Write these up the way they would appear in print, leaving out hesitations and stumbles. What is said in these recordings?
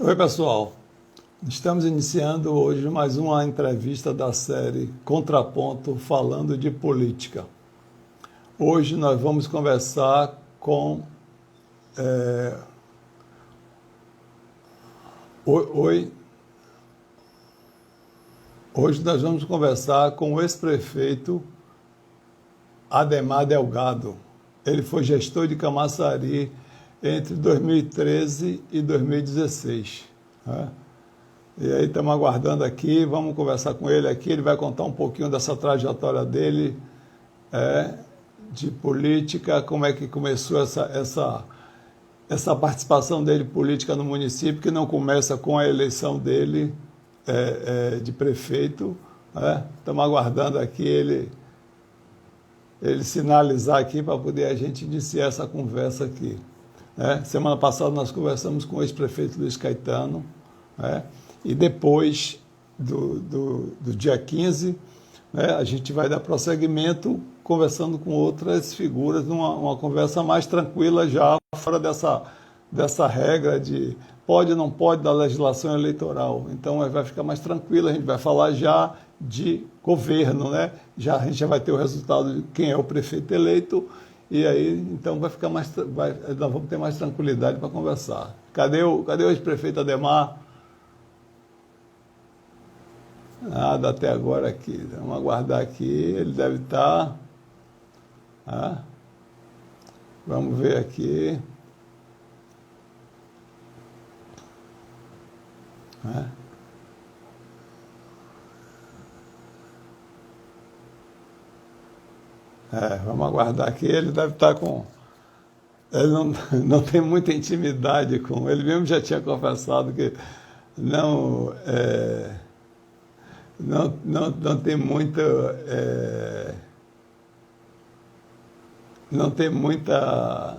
Oi, pessoal. Estamos iniciando hoje mais uma entrevista da série Contraponto falando de política. Hoje nós vamos conversar com. Oi. Hoje nós vamos conversar com o ex-prefeito Ademar Delgado. Ele foi gestor de Camaçari entre 2013 e 2016. Né? E aí estamos aguardando aqui, vamos conversar com ele aqui, ele vai contar um pouquinho dessa trajetória dele, é, de política, como é que começou essa participação dele política no município, que não começa com a eleição dele de prefeito. Né? Estamos aguardando aqui ele sinalizar aqui para poder a gente iniciar essa conversa aqui. Né? Semana passada nós conversamos com o ex-prefeito Luiz Caetano, né? E depois do dia 15, né, a gente vai dar prosseguimento conversando com outras figuras, uma conversa mais tranquila já, fora dessa regra de pode ou não pode da legislação eleitoral. Então vai ficar mais tranquilo, a gente vai falar já de governo, né? A gente já vai ter o resultado de quem é o prefeito eleito, e aí então vai ficar nós vamos ter mais tranquilidade para conversar. Cadê o ex-prefeito Ademar? Nada até agora aqui. Vamos aguardar aqui. Ele deve estar. Ah, vamos ver aqui. Ah, vamos aguardar aqui. Ele deve estar com. Ele não tem muita intimidade com. Ele mesmo já tinha confessado que não. Não tem muita. Não tem muita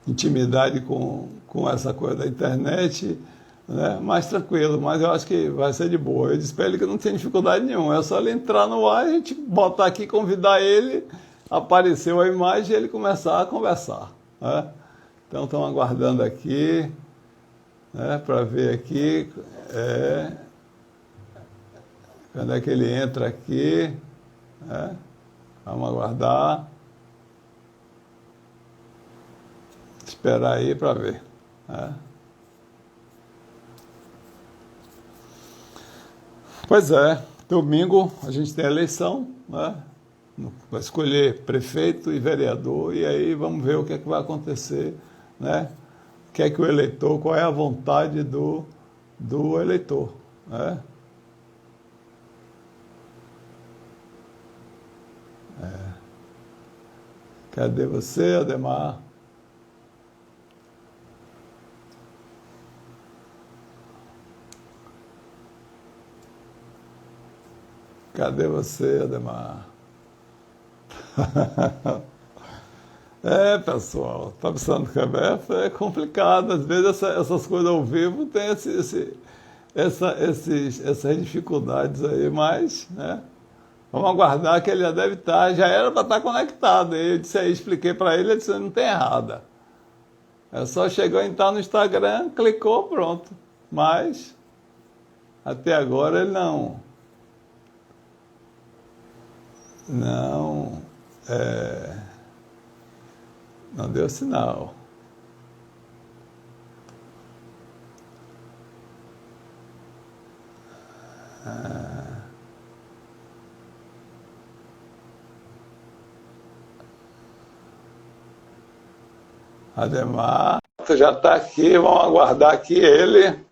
intimidade com essa coisa da internet, né? Mais tranquilo, mas eu acho que vai ser de boa. Eu disse para ele que não tem dificuldade nenhuma, é só ele entrar no ar, a gente botar aqui, convidar ele, apareceu a imagem e ele começar a conversar. Né? Então estamos aguardando aqui, né, para ver aqui quando é que ele entra aqui. Né? Vamos aguardar. Esperar aí para ver. Né? Pois é, domingo a gente tem a eleição, né? Vai escolher prefeito e vereador, e aí vamos ver o que é que vai acontecer, né? O que é que o eleitor, qual é a vontade do eleitor, né? Cadê você, Ademar? Cadê você, Ademar? Pessoal, tá precisando de conversa? É complicado. Às vezes essas coisas ao vivo tem essas dificuldades aí, mas, né? Vamos aguardar que ele já deve estar, já era para estar conectado. Eu disse aí, expliquei para ele, ele disse, não tem errada. É só chegou a entrar no Instagram, clicou, pronto. Mas, até agora ele não, não deu sinal. Ademar, já está aqui, vamos aguardar aqui ele.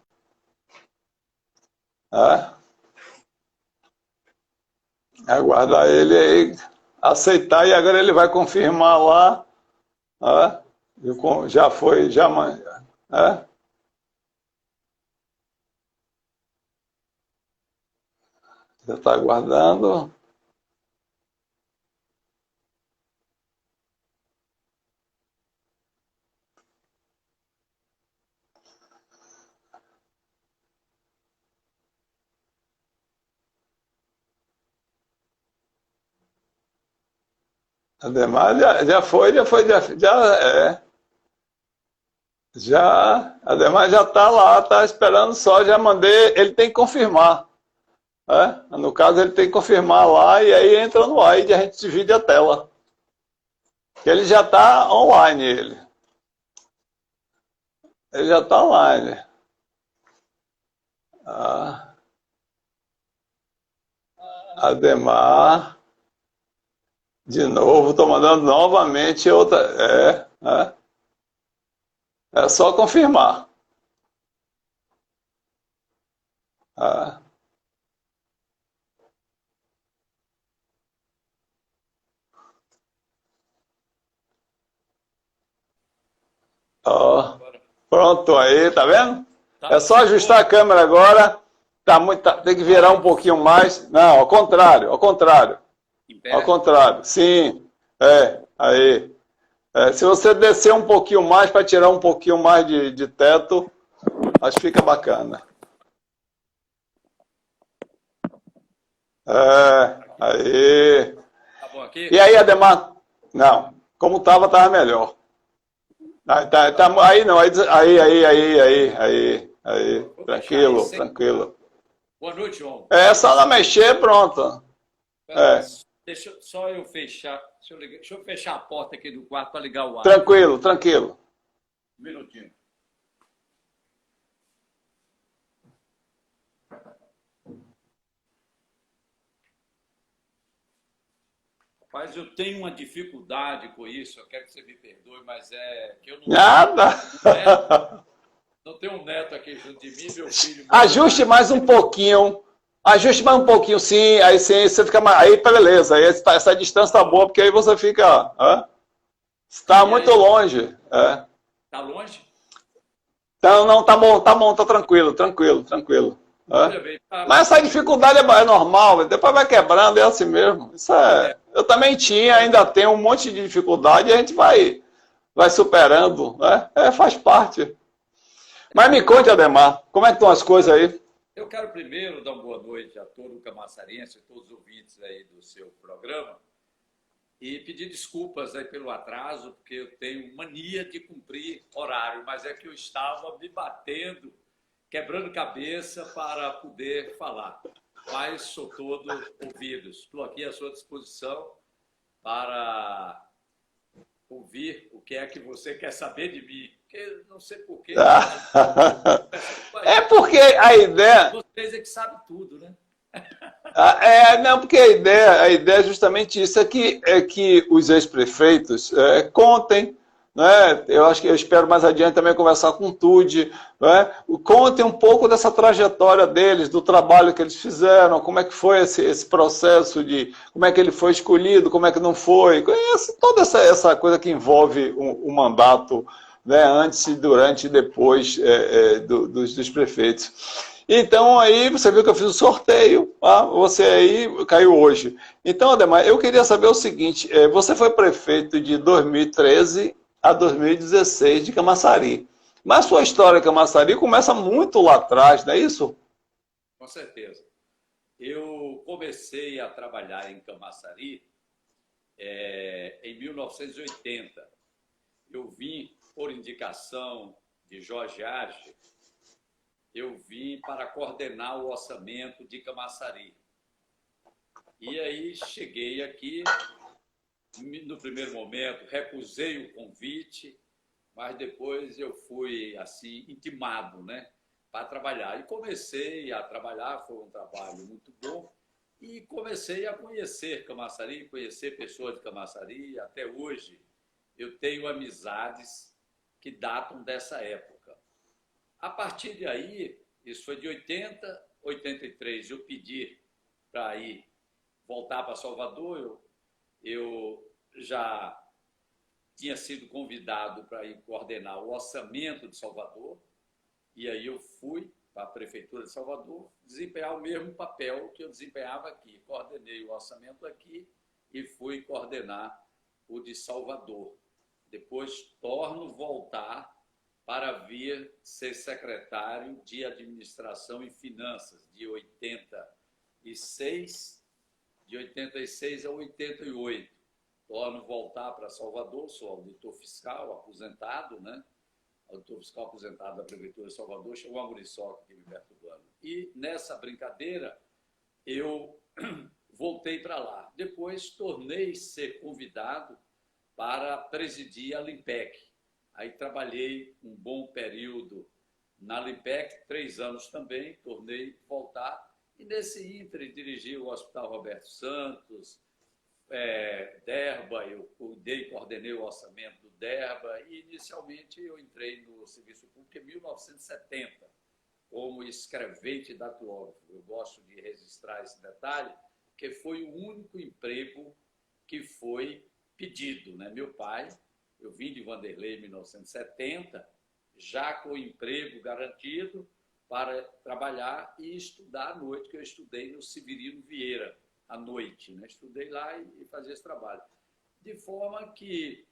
Aguardar ele aí, aceitar, e agora ele vai confirmar lá. Já foi, já. Já está aguardando. Ademar já foi, já é. Já, Ademar já está lá, está esperando só, já mandei, ele tem que confirmar. Né? No caso, ele tem que confirmar lá e aí entra no ar e a gente divide a tela. Ele já está online, ele. Ele já está online. Ah, Ademar, de novo, estou mandando novamente outra. É só confirmar. Ah, ó, pronto aí, tá vendo? É só ajustar a câmera agora. Tá muito, tem que virar um pouquinho mais. Não, ao contrário, ao contrário. Ao contrário, sim. Aí. Se você descer um pouquinho mais para tirar um pouquinho mais de teto, acho que fica bacana. Aí. Tá bom aqui? E aí, Ademar? Não, como tava melhor. Aí não, aí. Vou deixar aí Tranquilo, sem. tranquilo. Boa noite, João. É só não mexer, pronto. Pera, deixa só eu fechar. Deixa eu fechar a porta aqui do quarto para ligar o ar. Tranquilo, tranquilo. Um minutinho. Rapaz, eu tenho uma dificuldade com isso. Eu quero que você me perdoe, mas é que eu não Nada. não tenho um neto aqui junto de mim, meu filho. Ajuste mais um pouquinho. Ajuste mais um pouquinho, sim. Aí sim, você fica mais. Aí, beleza. Aí essa distância tá boa, porque aí você fica. Está muito longe. Tá longe? Então, não, tá bom, tá tranquilo, tranquilo, tranquilo. Olha bem, Mas essa dificuldade é normal, depois vai quebrando, é assim mesmo. Eu também tinha, ainda tenho um monte de dificuldade e a gente vai superando, né? Faz parte. Mas me conte, Ademar, como é que estão as coisas aí? eu quero primeiro dar uma boa noite a todo o camaçarense, a todos os ouvintes aí do seu programa e pedir desculpas aí pelo atraso, porque eu tenho mania de cumprir horário, mas é que eu estava me batendo, quebrando cabeça para poder falar. Mas sou todo ouvidos. Estou aqui à sua disposição para ouvir o que é que você quer saber de mim. Porque não sei porquê. É porque a ideia. Vocês é que sabem tudo, né? Não, porque a ideia é justamente isso, é que os ex-prefeitos contem, né? Eu espero mais adiante também conversar com o Tude, né? Contem um pouco dessa trajetória deles, do trabalho que eles fizeram, como é que foi esse processo de, como é que ele foi escolhido, como é que não foi, toda essa coisa que envolve o mandato, né? Antes, durante e depois dos prefeitos. Então aí você viu que eu fiz o sorteio, você aí caiu hoje. Então, Ademar, eu queria saber o seguinte: você foi prefeito de 2013 a 2016 de Camaçari. Mas sua história de Camaçari começa muito lá atrás, não é isso? Com certeza. Eu comecei a trabalhar em Camaçari em 1980. Eu vim por indicação de Jorge Arce, eu vim para coordenar o orçamento de Camaçari. E aí cheguei aqui, no primeiro momento, recusei o convite, mas depois eu fui assim intimado, né, para trabalhar. E comecei a trabalhar, foi um trabalho muito bom, e comecei a conhecer Camaçari, conhecer pessoas de Camaçari. Até hoje eu tenho amizades que datam dessa época. A partir de aí, isso foi de 80, 83, eu pedi para ir voltar para Salvador, eu já tinha sido convidado para ir coordenar o orçamento de Salvador, e aí eu fui para a Prefeitura de Salvador desempenhar o mesmo papel que eu desempenhava aqui. Coordenei o orçamento aqui e fui coordenar o de Salvador. Depois torno voltar para vir ser secretário de Administração e Finanças de 86, de 86 a 88. Torno voltar para Salvador, sou auditor fiscal, aposentado, né? auditor fiscal aposentado da Prefeitura de Salvador, chegou uma muriçoca aqui me perturbando. E nessa brincadeira, eu voltei para lá. Depois, tornei ser convidado para presidir a Limpec. Aí trabalhei um bom período na Limpec, 3 anos também, tornei voltar. E nesse ínterim dirigi o Hospital Roberto Santos, DERBA, eu coordenei o orçamento do DERBA, e inicialmente eu entrei no Serviço Público em 1970, como escrevente datilógrafo. Eu gosto de registrar esse detalhe, porque foi o único emprego que foi pedido, né? Meu pai, eu vim de Vanderlei em 1970, já com emprego garantido para trabalhar e estudar à noite, que eu estudei no Severino Vieira, à noite, né? Estudei lá e fazia esse trabalho. De forma que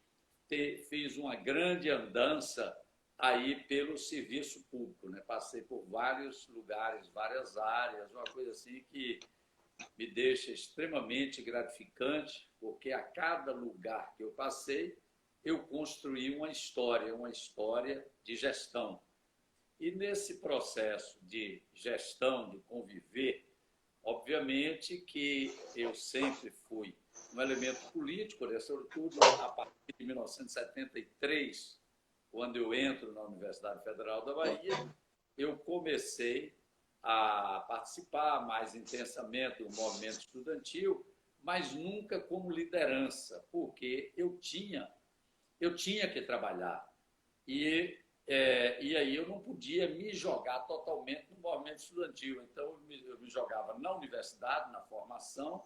fiz uma grande andança aí pelo serviço público, né? Passei por vários lugares, várias áreas, uma coisa assim que me deixa extremamente gratificante, porque a cada lugar que eu passei, eu construí uma história de gestão. E nesse processo de gestão, de conviver, obviamente que eu sempre fui um elemento político, né? Sobretudo a partir de 1973, quando eu entro na Universidade Federal da Bahia, eu comecei a participar mais intensamente do movimento estudantil, mas nunca como liderança, porque eu tinha que trabalhar. E aí eu não podia me jogar totalmente no movimento estudantil. Então, eu me jogava na universidade, na formação,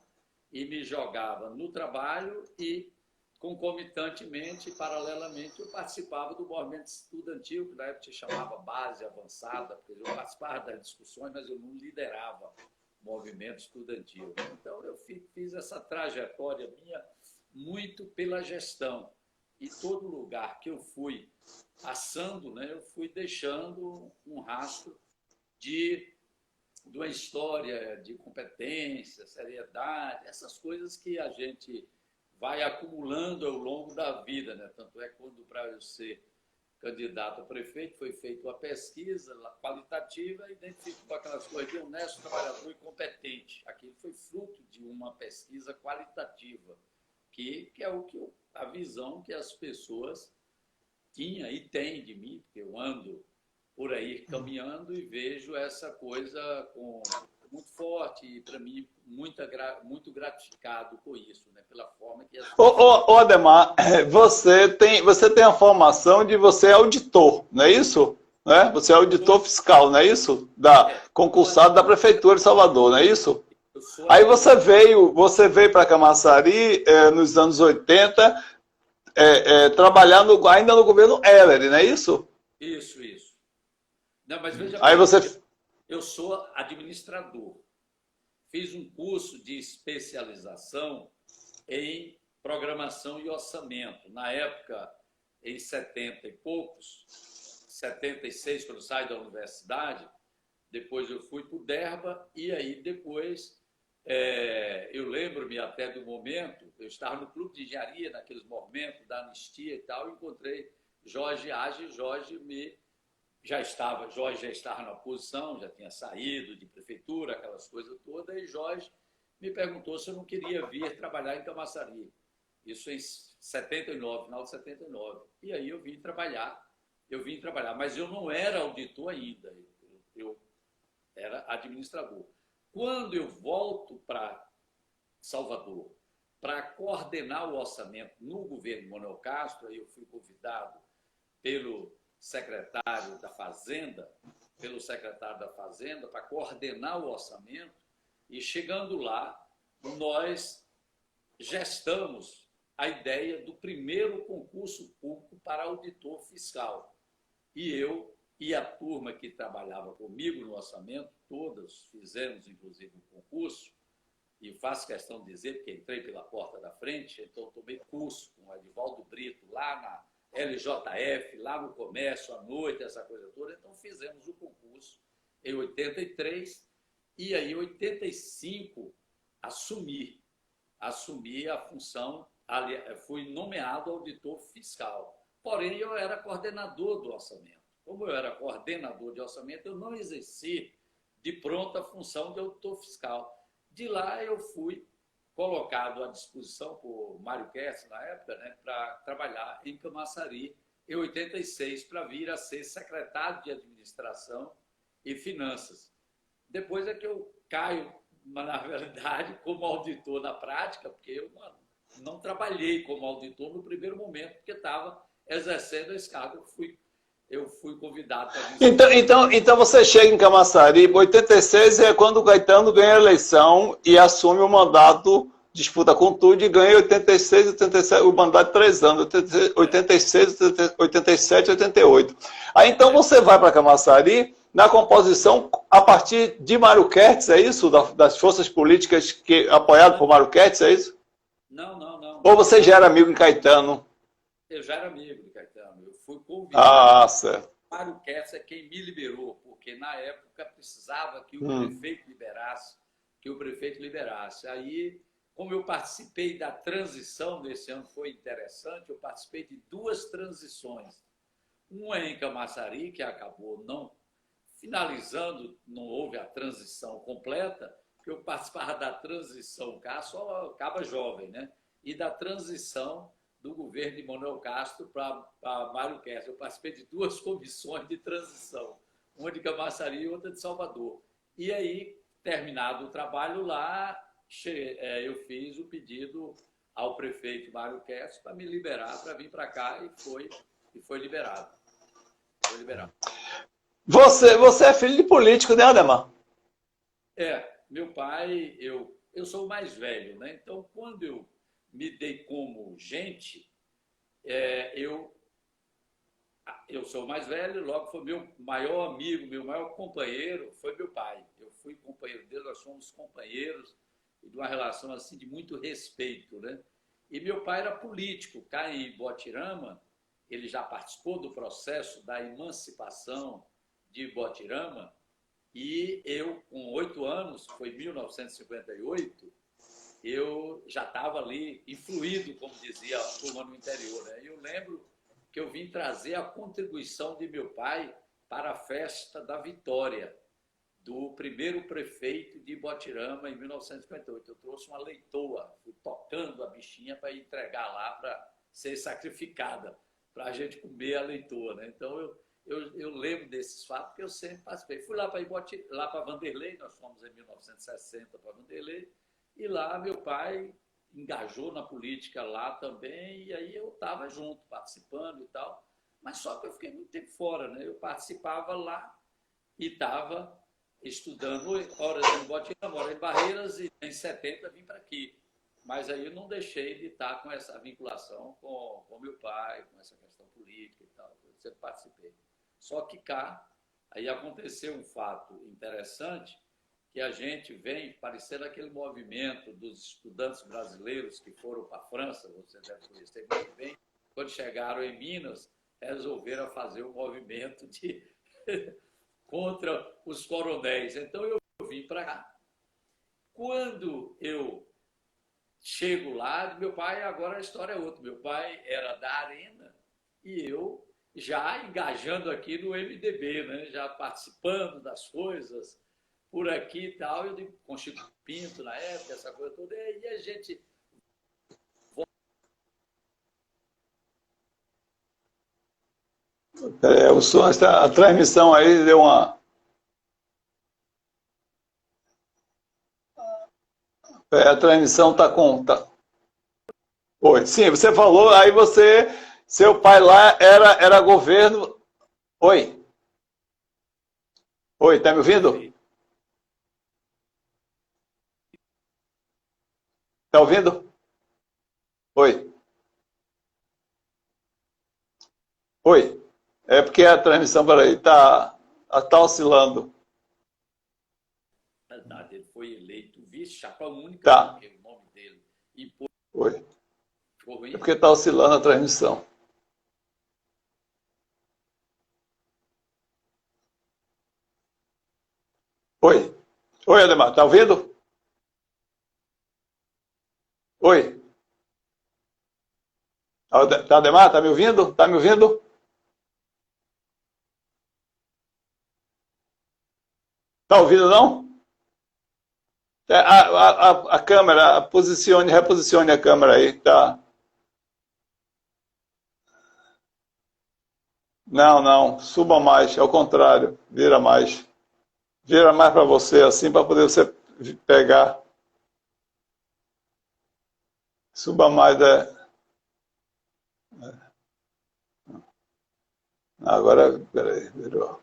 e me jogava no trabalho e, concomitantemente, paralelamente, eu participava do movimento estudantil, que na época se chamava Base Avançada, porque eu participava das discussões, mas eu não liderava o movimento estudantil. Então, eu fiz essa trajetória minha muito pela gestão. E todo lugar que eu fui passando, né, eu fui deixando um rastro de uma história de competência, seriedade, essas coisas que a gente vai acumulando ao longo da vida, né? Tanto é que quando para eu ser candidato a prefeito foi feita uma pesquisa qualitativa, identificou aquelas coisas de honesto, trabalhador e competente. Aquilo foi fruto de uma pesquisa qualitativa, que é a visão que as pessoas tinha e tem de mim, porque eu ando por aí caminhando e vejo essa coisa muito forte e, para mim, muito gratificado com isso, né? Pela forma que as pessoas... Ô, Ademar, você tem a formação de você é auditor, não é isso? Né? Você é auditor fiscal, não é isso? Concursado da Prefeitura de Salvador, não é isso? Aí você veio para Camaçari nos anos 80, trabalhar ainda no governo Heller, não é isso? Isso. Não, mas veja Aí bem, você... eu sou administrador. Fiz um curso de especialização em programação e orçamento. Na época, em 70 e poucos, 76, quando eu saí da universidade, depois eu fui para o DERBA, e aí depois, eu lembro-me até do momento, eu estava no clube de engenharia, naqueles momentos da anistia e tal, encontrei Jorge Age, Jorge já estava na posição, já tinha saído de prefeitura, aquelas coisas todas, e Jorge me perguntou se eu não queria vir trabalhar em Camaçari. Isso em 79, final de 79. E aí eu vim trabalhar, mas eu não era auditor ainda, eu era administrador. Quando eu volto para Salvador para coordenar o orçamento no governo Manuel Castro, aí eu fui convidado pelo secretário da Fazenda para coordenar o orçamento, e chegando lá, nós gestamos a ideia do primeiro concurso público para auditor fiscal. E eu e a turma que trabalhava comigo no orçamento, todas fizemos, inclusive, um concurso, e faço questão de dizer, porque entrei pela porta da frente, então tomei curso com o Edivaldo Brito lá na LJF, lá no comércio, à noite, essa coisa toda. Então, fizemos o concurso em 83, e aí, em 85, assumi a função, fui nomeado auditor fiscal. porém eu era coordenador do orçamento. Como eu era coordenador de orçamento, eu não exerci de pronto a função de auditor fiscal. De lá eu fui colocado à disposição por Mário Kess, na época, né, para trabalhar em Camaçari, em 86, para vir a ser secretário de Administração e Finanças. Depois é que eu caio, na verdade, como auditor na prática, porque eu não trabalhei como auditor no primeiro momento, porque estava exercendo esse cargo. Eu fui convidado para... Então você chega em Camaçari, 86 é quando o Caetano ganha a eleição e assume o mandato, disputa com tudo e ganha 86, 87, o mandato de 3 anos, 86, 87, 88. Aí então você vai para Camaçari na composição a partir de Mário Kertz, é isso? Das forças políticas apoiado por Mário Kertz, é isso? Não. Ou você já era amigo em Caetano? Eu já era amigo de Caetano. Eu fui convidado. Certo. Mário Kess é quem me liberou, porque na época precisava que o prefeito liberasse. Aí, como eu participei da transição desse ano, foi interessante, eu participei de 2 transições. Uma em Camaçari, que acabou não finalizando, não houve a transição completa, porque eu participava da transição cá, só acaba jovem, né? E da transição do governo de Manuel Castro para Mário Kess. Eu participei de 2 comissões de transição, uma de Camaçari e outra de Salvador. E aí, terminado o trabalho lá, eu fiz o pedido ao prefeito Mário Kess para me liberar, para vir para cá, e foi liberado. Foi liberado. Você é filho de político, né, Ademar? Meu pai, eu sou o mais velho, né? Então, quando eu me dei como gente, eu sou o mais velho, logo foi meu maior amigo, meu maior companheiro, foi meu pai. Eu fui companheiro dele, nós somos companheiros de uma relação assim de muito respeito, né? E meu pai era político, cá em Botirama, ele já participou do processo da emancipação de Botirama, e eu, com 8 anos, foi em 1958, eu já estava ali influído, como dizia a turma no interior, né? Eu lembro que eu vim trazer a contribuição de meu pai para a festa da vitória do primeiro prefeito de Botirama em 1958. Eu trouxe uma leitoa, fui tocando a bichinha para entregar lá para ser sacrificada, para a gente comer a leitoa, né? Então eu lembro desses fatos, porque eu sempre participei. Fui lá para Vanderlei, nós fomos em 1960 para Vanderlei, e lá meu pai engajou na política lá também, e aí eu estava junto, participando e tal. Mas só que eu fiquei muito tempo fora, né? Eu participava lá e estava estudando horas em Botirama, horas em Barreiras, e em 70 vim para aqui. Mas aí eu não deixei de estar com essa vinculação com meu pai, com essa questão política e tal. Eu sempre participei. Só que cá, aí aconteceu um fato interessante, que a gente vem parecendo aquele movimento dos estudantes brasileiros que foram para a França, você deve conhecer muito bem, quando chegaram em Minas, resolveram fazer um movimento contra os coronéis. Então eu vim para cá. Quando eu chego lá, meu pai, agora a história é outra, meu pai era da Arena e eu já engajando aqui no MDB, né? Já participando das coisas por aqui e tal, eu digo, com Chico Pinto na época, essa coisa toda, e a gente... O som, a transmissão aí deu uma... a transmissão está com... Oi, sim, você falou, aí seu pai lá era governo... Oi? Oi, tá me ouvindo? Tá ouvindo? Oi? Oi? É porque a transmissão, peraí, tá oscilando. Na verdade, ele foi eleito vice-chapa única, Tá. porque o nome dele... Oi. É porque tá oscilando a transmissão. Oi? Oi, Ademar, tá ouvindo? Oi? Tá, Ademar, tá me ouvindo? Tá me ouvindo? Tá ouvindo, não? A câmera, reposicione a câmera aí, tá? Não, não, suba mais, é o contrário, vira mais. Vira mais para você, assim, para poder você pegar. Suba mais, Agora, peraí, virou.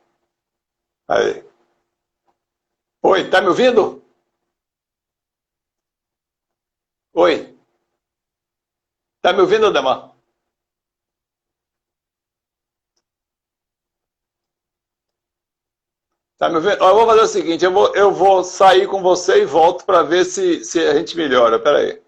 Aí. Oi, tá me ouvindo? Oi, tá me ouvindo, Ademar? Tá me ouvindo? Ó, eu vou fazer o seguinte, eu vou sair com você e volto para ver se a gente melhora. Peraí.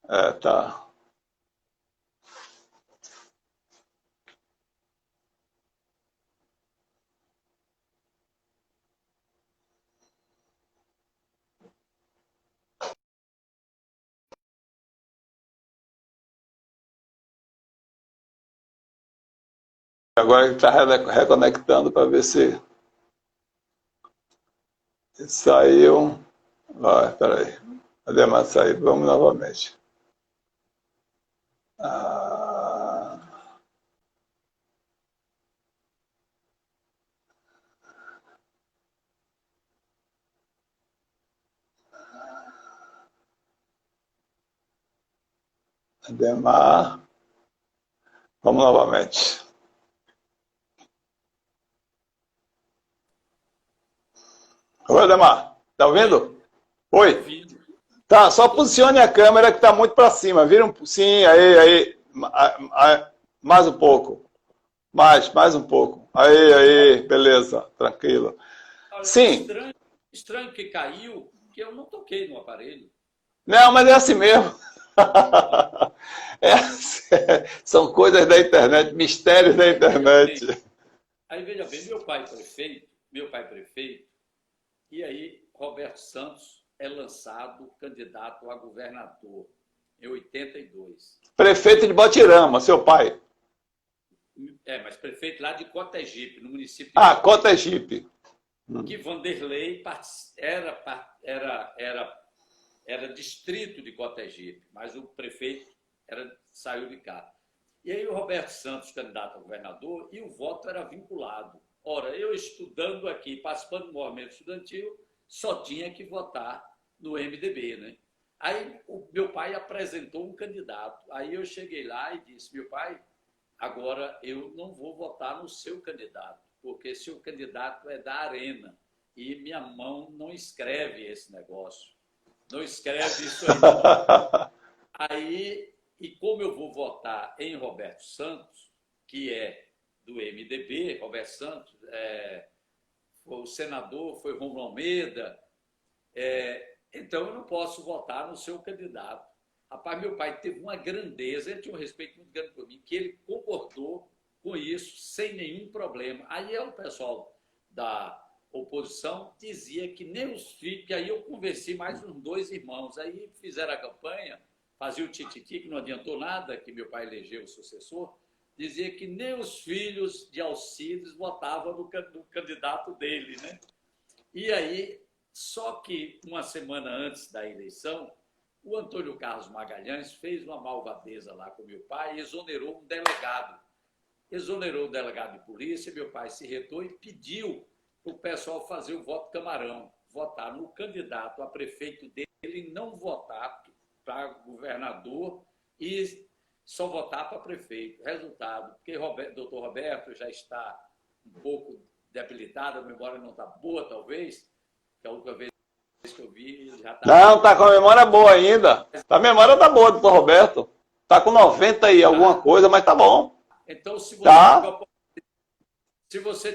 É, tá. Agora ele está reconectando para ver se saiu. Vai, peraí. Ademar saiu. Vamos novamente. Ah, Ademar. Vamos novamente. Oi, Ademar. Tá ouvindo? Oi. Ouvindo. Tá, só posicione a câmera que está muito para cima. Vira um. Sim, aí. Mais um pouco. Mais um pouco. Aí, beleza, tranquilo. Olha, Sim, estranho que caiu, que eu não toquei no aparelho. não, mas é assim mesmo. É, são coisas da internet, mistérios da internet. Aí veja bem, meu pai prefeito, e aí Roberto Santos é lançado candidato a governador em 82. Prefeito de Botirama, seu pai. Mas prefeito lá de Cotegipe, no município de Ah, Cotegipe. Cotegipe. Que Vanderlei era distrito de Cotegipe, mas o prefeito saiu de cá. E aí o Roberto Santos, candidato a governador, e o voto era vinculado. Ora, eu estudando aqui, participando do movimento estudantil, só tinha que votar no MDB, né? Aí o meu pai apresentou um candidato. Aí eu cheguei lá e disse, meu pai, agora eu não vou votar no seu candidato, porque seu candidato é da Arena e minha mão não escreve esse negócio. Não escreve isso aí, não. Aí, e como eu vou votar em Roberto Santos, que é do MDB, Roberto Santos, o senador foi Romulo Almeida, então eu não posso votar no seu candidato. Rapaz, meu pai teve uma grandeza, ele tinha um respeito muito grande por mim, que ele concordou com isso sem nenhum problema. Aí o pessoal da oposição dizia que nem os filhos, que aí eu convenci mais uns dois irmãos, aí fizeram a campanha, fazia o tititi, que não adiantou nada, que meu pai elegeu o sucessor, dizia que nem os filhos de Alcides votavam no candidato dele, né? E aí, só que uma semana antes da eleição, o Antônio Carlos Magalhães fez uma malvadeza lá com meu pai e exonerou um delegado. Exonerou o delegado de polícia, meu pai se retou e pediu para o pessoal fazer o voto camarão, votar no candidato a prefeito dele e não votar para governador e só votar para prefeito. Resultado, porque o doutor Roberto já está um pouco debilitado, a memória não está boa, talvez, que a última vez que eu vi, ele já está... Não, tá com a memória boa ainda. A memória tá boa, doutor Roberto. Tá com 90 e alguma coisa, mas tá bom. Então, se você Tá.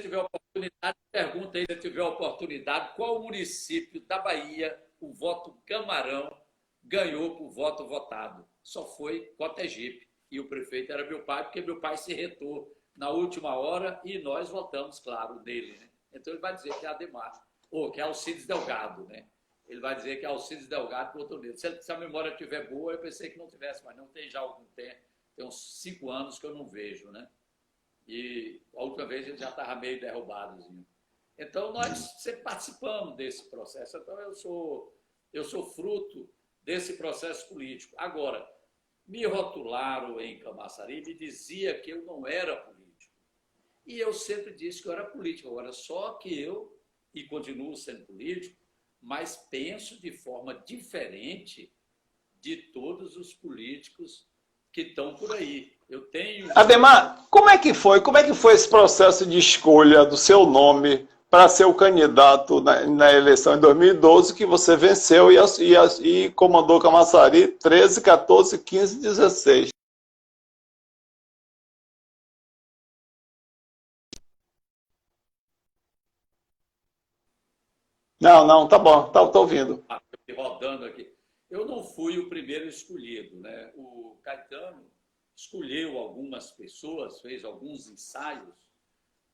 tiver oportunidade, pergunta aí, se tiver oportunidade, qual município da Bahia o voto camarão ganhou por voto votado? Só foi Cotegipe. E o prefeito era meu pai, porque meu pai se retou na última hora e nós votamos, claro, nele. Né? Então ele vai dizer que é Ademar, ou que é Alcides Delgado. Né? Ele vai dizer que é Alcides Delgado que votou nele. Se a memória estiver boa, eu pensei que não tivesse, mas não tem já algum tempo. Tem uns 5 anos que eu não vejo. Né? E a última vez ele já estava meio derrubadozinho. Então nós sempre participamos desse processo. Então eu sou fruto desse processo político. Agora, me rotularam em Camaçari, me dizia que eu não era político. E eu sempre disse que eu era político. Agora, só que eu, e continuo sendo político, mas penso de forma diferente de todos os políticos que estão por aí. Eu tenho... Ademar, como é que foi? Como é que foi esse processo de escolha do seu nome para ser o candidato na eleição em 2012, que você venceu e comandou Camaçari 13, 14, 15 e 16? Não, tá bom, tô ouvindo. Rodando aqui. Eu não fui o primeiro escolhido. Né? O Caetano escolheu algumas pessoas, fez alguns ensaios,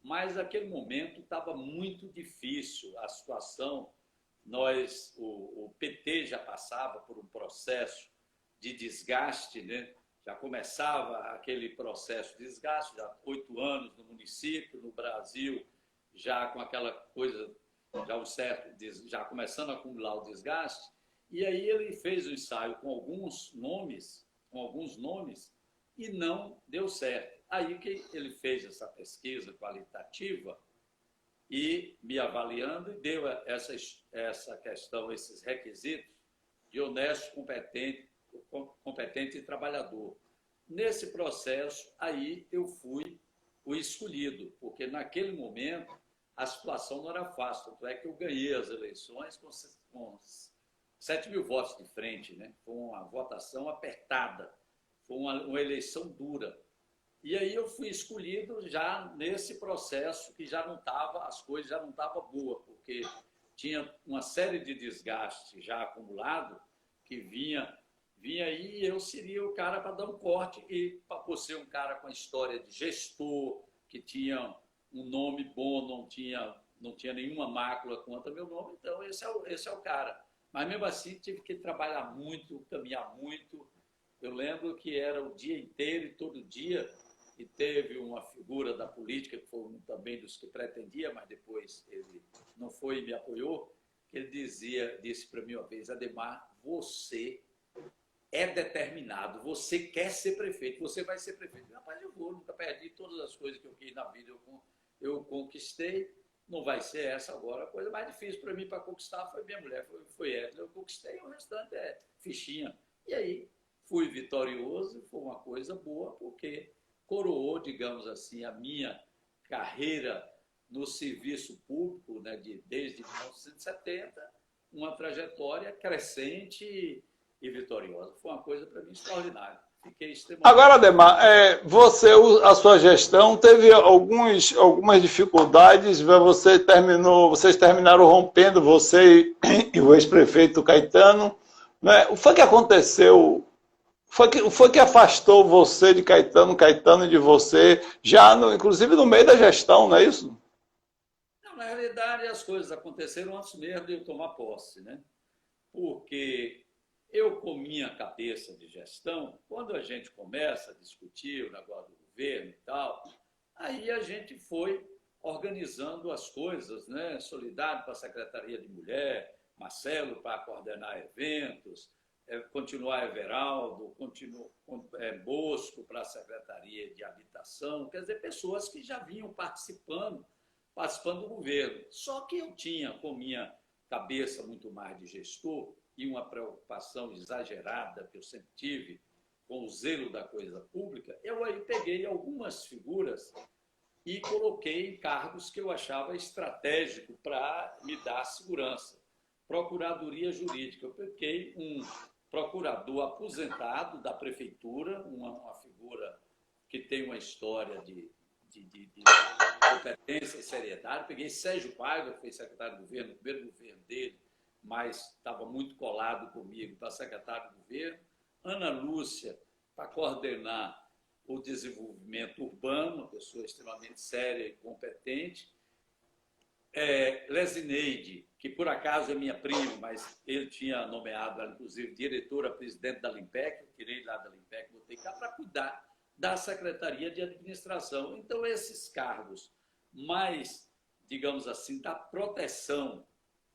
mas naquele momento estava muito difícil a situação. O PT já passava por um processo de desgaste, né? Já começava aquele processo de desgaste, já 8 anos no município, no Brasil, já com aquela coisa, já um certo, já começando a acumular o desgaste. E aí ele fez o ensaio com alguns nomes, e não deu certo. Aí que ele fez essa pesquisa qualitativa e me avaliando e deu essa questão, esses requisitos de honesto, competente e trabalhador. Nesse processo, aí eu fui o escolhido, porque naquele momento a situação não era fácil, tanto é que eu ganhei as eleições com 7 mil votos de frente, né? Foi uma votação apertada, foi uma eleição dura. E aí eu fui escolhido já nesse processo que já não estava, as coisas já não estavam boas, porque tinha uma série de desgastes já acumulado que vinha aí e eu seria o cara para dar um corte e por ser um cara com a história de gestor, que tinha um nome bom, não tinha nenhuma mácula contra meu nome, então esse é o cara. Mas mesmo assim tive que trabalhar muito, caminhar muito. Eu lembro que era o dia inteiro e todo dia. E teve uma figura da política, que foi um também dos que pretendia, mas depois ele não foi e me apoiou, que ele disse para mim uma vez: Ademar, você é determinado, você quer ser prefeito, você vai ser prefeito. Rapaz, eu vou, nunca perdi todas as coisas que eu quis na vida, eu conquistei, não vai ser essa agora. A coisa mais difícil para mim para conquistar foi minha mulher, foi ela. Eu conquistei, o restante é fichinha. E aí fui vitorioso, foi uma coisa boa, porque coroou, digamos assim, a minha carreira no serviço público, né, desde 1970, uma trajetória crescente e vitoriosa. Foi uma coisa para mim extraordinária. Fiquei extremamente... Agora, Ademar, a sua gestão teve algumas dificuldades, vocês terminaram rompendo, você e o ex-prefeito Caetano. Né? O que foi que aconteceu? Foi que afastou você de Caetano de você, inclusive no meio da gestão, não é isso? Não, na realidade, as coisas aconteceram antes mesmo de eu tomar posse, né? Porque eu, com minha cabeça de gestão, quando a gente começa a discutir o negócio do governo e tal, aí a gente foi organizando as coisas, né? Solidário para a Secretaria de Mulher, Marcelo para coordenar eventos, continuar Everaldo, Bosco para a Secretaria de Habitação, quer dizer, pessoas que já vinham participando do governo. Só que eu tinha, com minha cabeça muito mais de gestor e uma preocupação exagerada que eu sempre tive com o zelo da coisa pública, eu aí peguei algumas figuras e coloquei em cargos que eu achava estratégico para me dar segurança. Procuradoria Jurídica. Eu peguei um procurador aposentado da prefeitura, uma figura que tem uma história de competência e seriedade. Peguei Sérgio Paiva, que foi secretário de governo, no primeiro governo dele, mas estava muito colado comigo, para secretário de governo. Ana Lúcia, para coordenar por desenvolvimento urbano, uma pessoa extremamente séria e competente. Lesineide, que por acaso é minha prima, mas ele tinha nomeado ela, inclusive, diretora-presidente da Limpec, eu tirei lá da Limpec, botei cá para cuidar da Secretaria de Administração. Então, esses cargos mais, digamos assim, da proteção,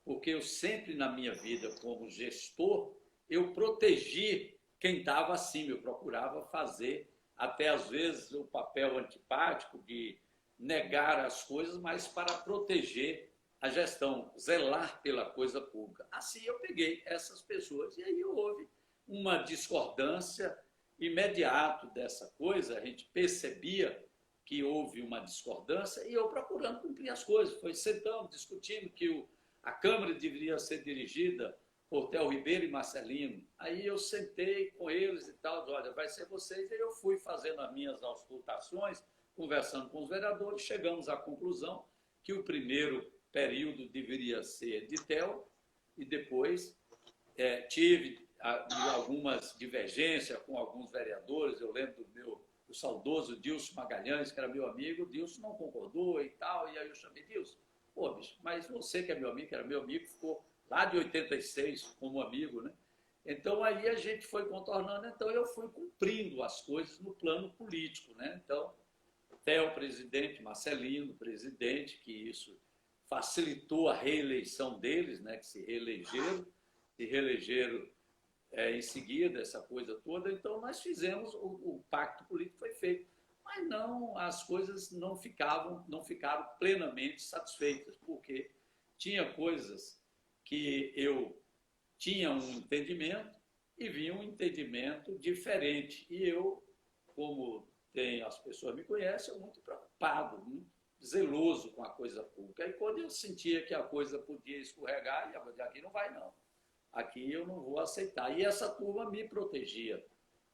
porque eu sempre na minha vida, como gestor, eu protegi quem estava acima, eu procurava fazer, até às vezes, o papel antipático de negar as coisas, mas para proteger a gestão, zelar pela coisa pública. Assim eu peguei essas pessoas e aí houve uma discordância imediata dessa coisa, a gente percebia que houve uma discordância e eu procurando cumprir as coisas. Foi sentando, discutindo que a Câmara deveria ser dirigida por Theo Ribeiro e Marcelino. Aí eu sentei com eles e tal, olha, vai ser vocês. Aí eu fui fazendo as minhas auscultações, conversando com os vereadores, chegamos à conclusão que o primeiro período deveria ser de Theo e depois tive algumas divergências com alguns vereadores. Eu lembro do saudoso Dilson Magalhães, que era meu amigo. O Dilson não concordou e tal, e aí eu chamei Dilson. Pô, bicho, mas você que é meu amigo, que era meu amigo, ficou lá de 86 como amigo, né? Então, aí a gente foi contornando, então eu fui cumprindo as coisas no plano político, né? Então, Theo, presidente, Marcelino, presidente, que isso facilitou a reeleição deles, né, que se reelegeram em seguida, essa coisa toda. Então, nós fizemos, o pacto político foi feito, mas não, as coisas não ficaram plenamente satisfeitas, porque tinha coisas que eu tinha um entendimento e vinha um entendimento diferente. E eu, como as pessoas me conhecem, eu muito preocupado, muito zeloso com a coisa pública. E quando eu sentia que a coisa podia escorregar, eu dizia, aqui não vai não, aqui eu não vou aceitar. E essa turma me protegia.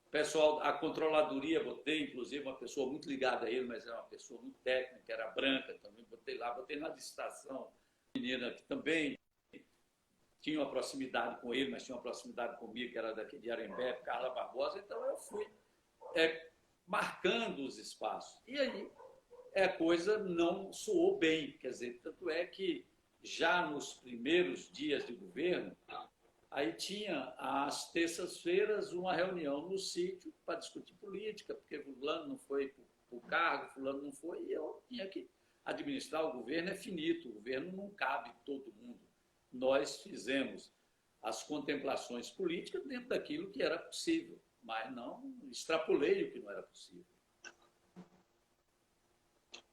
O pessoal, a controladoria, botei inclusive uma pessoa muito ligada a ele, mas era uma pessoa muito técnica, era branca também, botei na licitação, menina que também tinha uma proximidade com ele, mas tinha uma proximidade comigo, que era daqui de Arembé, Carla Barbosa. Então eu fui marcando os espaços. E aí a coisa não soou bem, quer dizer, tanto é que já nos primeiros dias de governo, aí tinha às terças-feiras uma reunião no sítio para discutir política, porque fulano não foi para o cargo, fulano não foi, e eu tinha que administrar. O governo é finito, o governo não cabe todo mundo. Nós fizemos as contemplações políticas dentro daquilo que era possível, mas não extrapolei o que não era possível.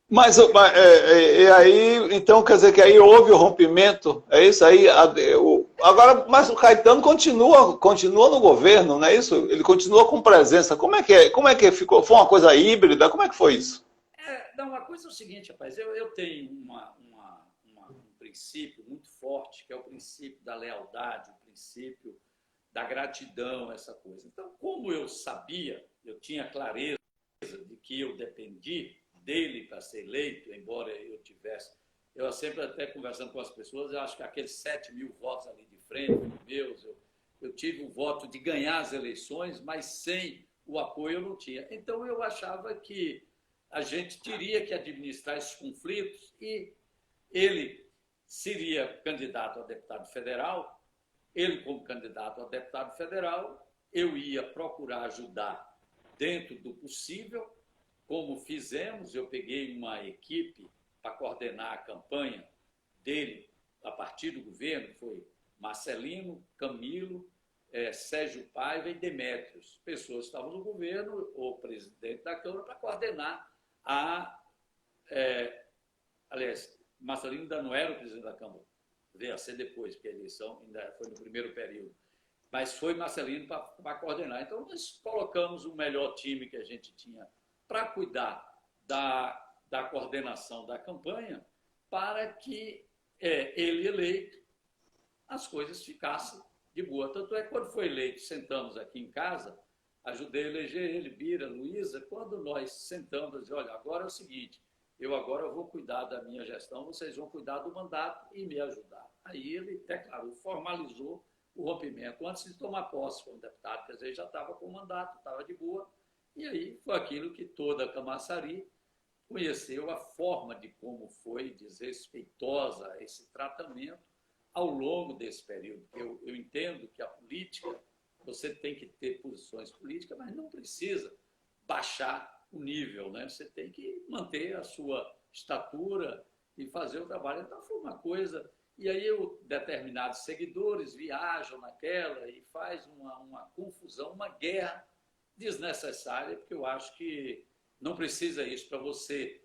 Mas aí, então quer dizer que aí houve o rompimento, é isso aí? Agora, mas o Caetano continua no governo, não é isso? Ele continua com presença. Como é que ficou? Foi uma coisa híbrida? Como é que foi isso? Não, a coisa é o seguinte, rapaz, eu tenho um princípio muito forte, que é o princípio da lealdade, o princípio da gratidão, essa coisa. Então, como eu sabia, eu tinha clareza de que eu dependi dele para ser eleito, embora eu tivesse... Eu sempre até conversando com as pessoas, eu acho que aqueles 7 mil votos ali de frente, meus, eu tive o voto de ganhar as eleições, mas sem o apoio eu não tinha. Então, eu achava que a gente teria que administrar esses conflitos e ele seria candidato a deputado federal, ele como candidato a deputado federal, eu ia procurar ajudar dentro do possível, como fizemos. Eu peguei uma equipe para coordenar a campanha dele a partir do governo, foi Marcelino, Camilo, Sérgio Paiva e Demétrios. Pessoas que estavam no governo, o presidente da Câmara, para coordenar aliás, Marcelino ainda não era o presidente da Câmara, veio a ser depois, porque a eleição ainda foi no primeiro período. Mas foi Marcelino para coordenar. Então, nós colocamos o melhor time que a gente tinha para cuidar da coordenação da campanha, para que ele eleito, as coisas ficassem de boa. Tanto é que, quando foi eleito, sentamos aqui em casa, ajudei a eleger ele, Bira, Luísa. Quando nós sentamos, eu disse, olha, agora é o seguinte, eu agora vou cuidar da minha gestão, vocês vão cuidar do mandato e me ajudar. Aí ele declarou, formalizou o rompimento antes de tomar posse como deputado, quer dizer, já estava com o mandato, estava de boa, E aí foi aquilo que toda a Camaçari conheceu, a forma de como foi desrespeitosa esse tratamento ao longo desse período. Eu entendo que a política, você tem que ter posições políticas, mas não precisa baixar o nível, né? Você tem que manter a sua estatura e fazer o trabalho. Então foi uma coisa. E aí determinados seguidores viajam naquela e faz uma confusão, uma guerra desnecessária, porque eu acho que não precisa isso para você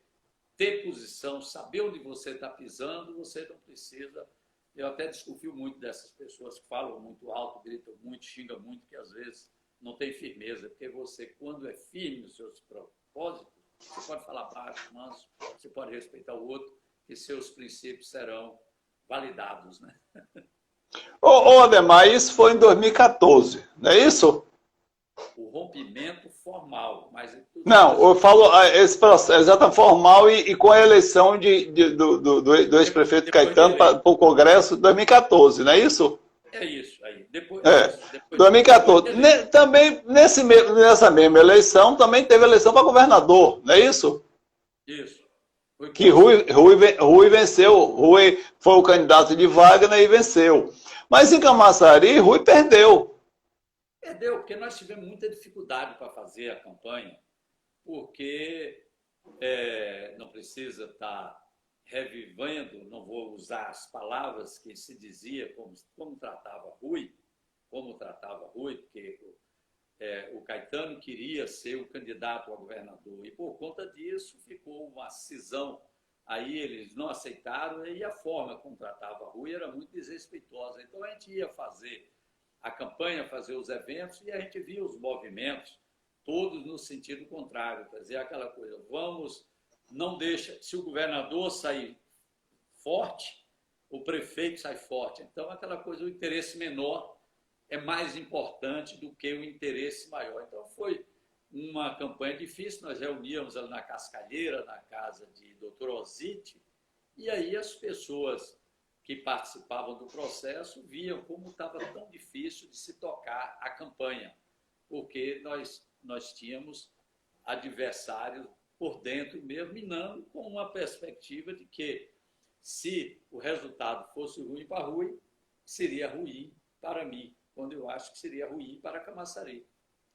ter posição, saber onde você está pisando, você não precisa. Eu até desconfio muito dessas pessoas que falam muito alto, gritam muito, xingam muito, que às vezes não tem firmeza, porque você, quando é firme nos seus propósitos, você pode falar baixo, manso, você pode respeitar o outro, e seus princípios serão validados, né? Ademar, isso foi em 2014, não é isso? O rompimento formal, mas Não, eu falo esse processo exatamente formal e com a eleição do ex-prefeito Caetano para o Congresso de 2014, não é isso? É isso aí. Depois, É, isso, depois, 2014. depois Também, nessa mesma eleição, também teve eleição para governador, não é isso? isso. Que Rui venceu. Rui foi o candidato de Wagner e venceu. Mas em Camaçari, Rui perdeu. Perdeu, porque nós tivemos muita dificuldade para fazer a campanha, porque não precisa estar revivendo, não vou usar as palavras que se dizia como tratava Rui, porque o Caetano queria ser o candidato a governador e por conta disso ficou uma cisão. Aí eles não aceitaram e a forma como tratava Rui era muito desrespeitosa. Então a gente ia fazer a campanha, fazer os eventos e a gente via os movimentos todos no sentido contrário, quer dizer, aquela coisa, não deixa, se o governador sair forte, o prefeito sai forte. Então, aquela coisa, o interesse menor é mais importante do que o interesse maior. Então, foi uma campanha difícil, nós reuníamos ali na Cascalheira, na casa de Dr. Osite, e aí as pessoas que participavam do processo viam como estava tão difícil de se tocar a campanha, porque nós tínhamos adversários por dentro mesmo, minando com uma perspectiva de que, se o resultado fosse ruim para Rui, seria ruim para mim, quando eu acho que seria ruim para Camaçari.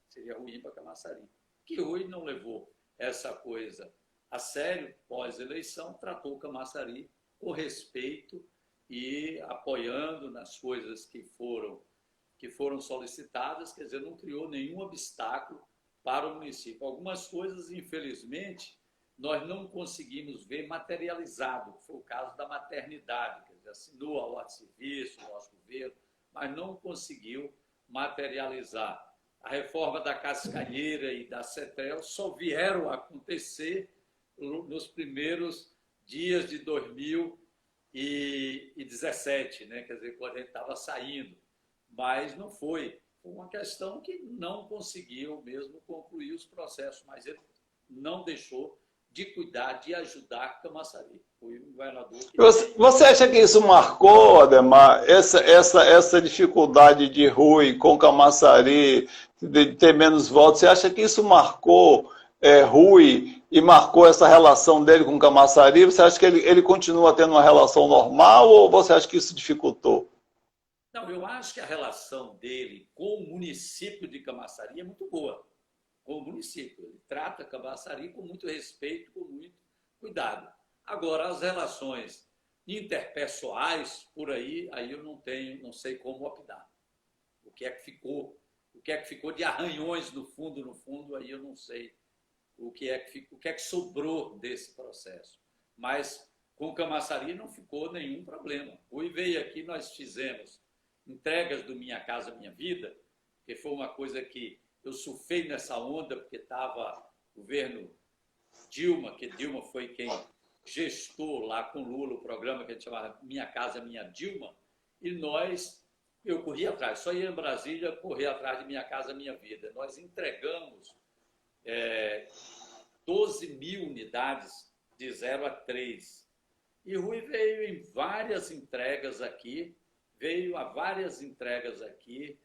Seria ruim para Camaçari. Que Rui não levou essa coisa a sério, pós-eleição, tratou Camaçari com respeito e apoiando nas coisas que foram solicitadas, quer dizer, não criou nenhum obstáculo para o município. Algumas coisas, infelizmente, nós não conseguimos ver materializado, foi o caso da maternidade, quer dizer, assinou a ordem de serviço, o nosso governo, mas não conseguiu materializar. A reforma da Cascalheira e da CETEL só vieram a acontecer nos primeiros dias de 2017, né? Quer dizer, quando a gente estava saindo, mas não foi. Foi uma questão que não conseguiu mesmo concluir os processos, mas ele não deixou de cuidar, de ajudar Camaçari. Foi um governador que... Você acha que isso marcou, Ademar, essa dificuldade de Rui com Camaçari, de ter menos votos? Você acha que isso marcou Rui e marcou essa relação dele com Camaçari? Você acha que ele continua tendo uma relação normal ou você acha que isso dificultou? Não, eu acho que a relação dele com o município de Camaçari é muito boa. Com o município. Ele trata Camaçari com muito respeito, com muito cuidado. Agora, as relações interpessoais, por aí eu não sei como opinar. O que é que ficou de arranhões no fundo, aí eu não sei o que é que sobrou desse processo. Mas com Camaçari não ficou nenhum problema. Rui veio aqui, nós fizemos entregas do Minha Casa Minha Vida, que foi uma coisa que eu surfei nessa onda, porque estava o governo Dilma, que Dilma foi quem gestou lá com Lula o programa que a gente chamava Minha Casa Minha Dilma, e eu corri atrás, só ia em Brasília correr atrás de Minha Casa Minha Vida. Nós entregamos 12 mil unidades de 0 a 3. E Rui veio a várias entregas aqui,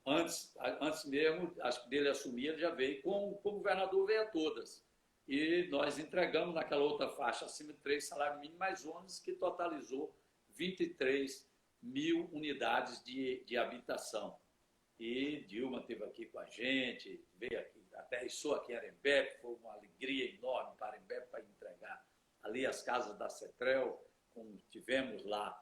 antes mesmo, acho que dele assumir, ele já veio como governador, veio a todas. E nós entregamos naquela outra faixa, acima de 3 salários mínimos, mais 11, que totalizou 23 mil unidades de habitação. E Dilma esteve aqui com a gente, veio aqui, aterrissou aqui em Arembepe, foi uma alegria enorme para Arembepe para entregar ali as casas da CETREL, como tivemos lá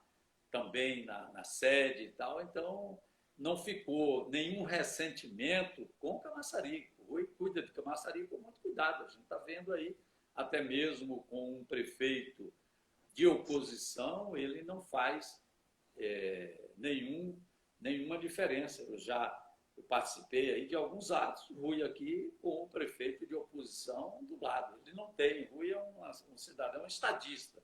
também na sede e tal. Então, não ficou nenhum ressentimento com Camaçari. O Rui cuida de Camaçari com muito cuidado. A gente está vendo aí, até mesmo com um prefeito de oposição, ele não faz nenhuma diferença. Eu participei aí de alguns atos, Rui aqui com o prefeito de oposição do lado. Ele não tem, Rui é um cidadão estadista.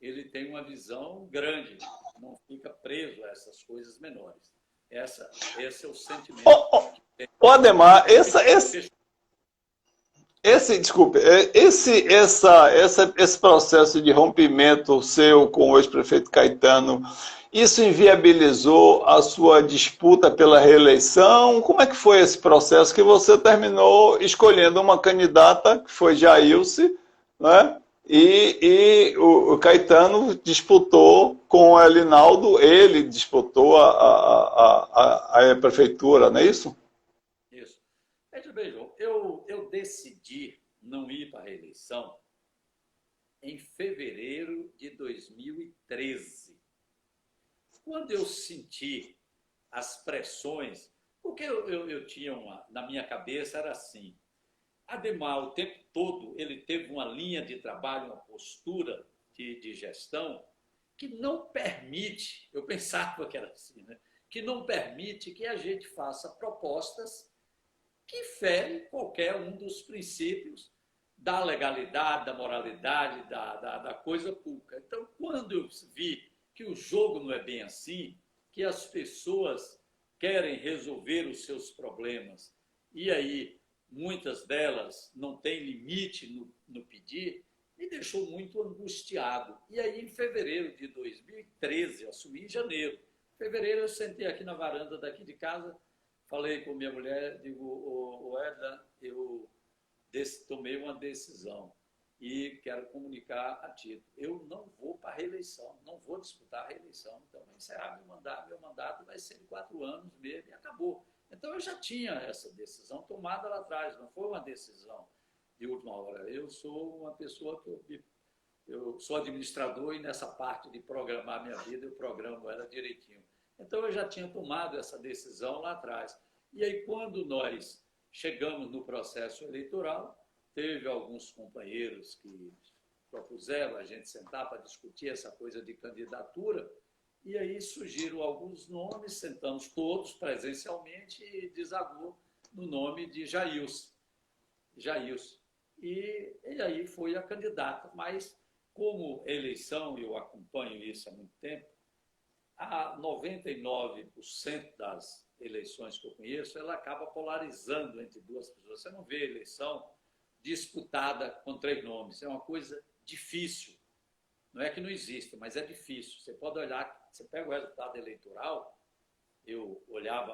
Ele tem uma visão grande, não fica preso a essas coisas menores. Esse é o sentimento. Ademar, desculpe, esse processo de rompimento seu com o ex-prefeito Caetano, isso inviabilizou a sua disputa pela reeleição? Como é que foi esse processo que você terminou escolhendo uma candidata, que foi Jailce, né? E o Caetano disputou com o Elinaldo, ele disputou a prefeitura, não é isso? Isso. Veja bem, João, eu decidi não ir para a reeleição em fevereiro de 2013. Quando eu senti as pressões, porque eu tinha na minha cabeça era assim, Ademar, o tempo todo, ele teve uma linha de trabalho, uma postura de gestão que não permite, eu pensava que era assim, né? Que não permite que a gente faça propostas que ferem qualquer um dos princípios da legalidade, da moralidade, da coisa pública. Então, quando eu vi que o jogo não é bem assim, que as pessoas querem resolver os seus problemas e aí muitas delas não têm limite no pedir, me deixou muito angustiado. E aí, em fevereiro de 2013, eu assumi em janeiro. Em fevereiro, eu sentei aqui na varanda daqui de casa, falei com minha mulher, digo, Edna, eu tomei uma decisão e quero comunicar a ti. Eu não vou para a reeleição, não vou disputar a reeleição. Então, vai encerrar meu mandato vai ser de 4 anos mesmo e acabou. Então, eu já tinha essa decisão tomada lá atrás, não foi uma decisão de última hora. Eu sou uma pessoa que eu sou administrador e nessa parte de programar minha vida, eu programo ela direitinho. Então, eu já tinha tomado essa decisão lá atrás. E aí, quando nós chegamos no processo eleitoral, teve alguns companheiros que propuseram a gente sentar para discutir essa coisa de candidatura, e aí surgiram alguns nomes, sentamos todos presencialmente e desagou no nome de Jailce. E aí foi a candidata. Mas, como eleição, eu acompanho isso há muito tempo, a 99% das eleições que eu conheço, ela acaba polarizando entre duas pessoas. Você não vê eleição disputada com 3 nomes. É uma coisa difícil. Não é que não exista, mas é difícil. Você pode olhar, você pega o resultado eleitoral, eu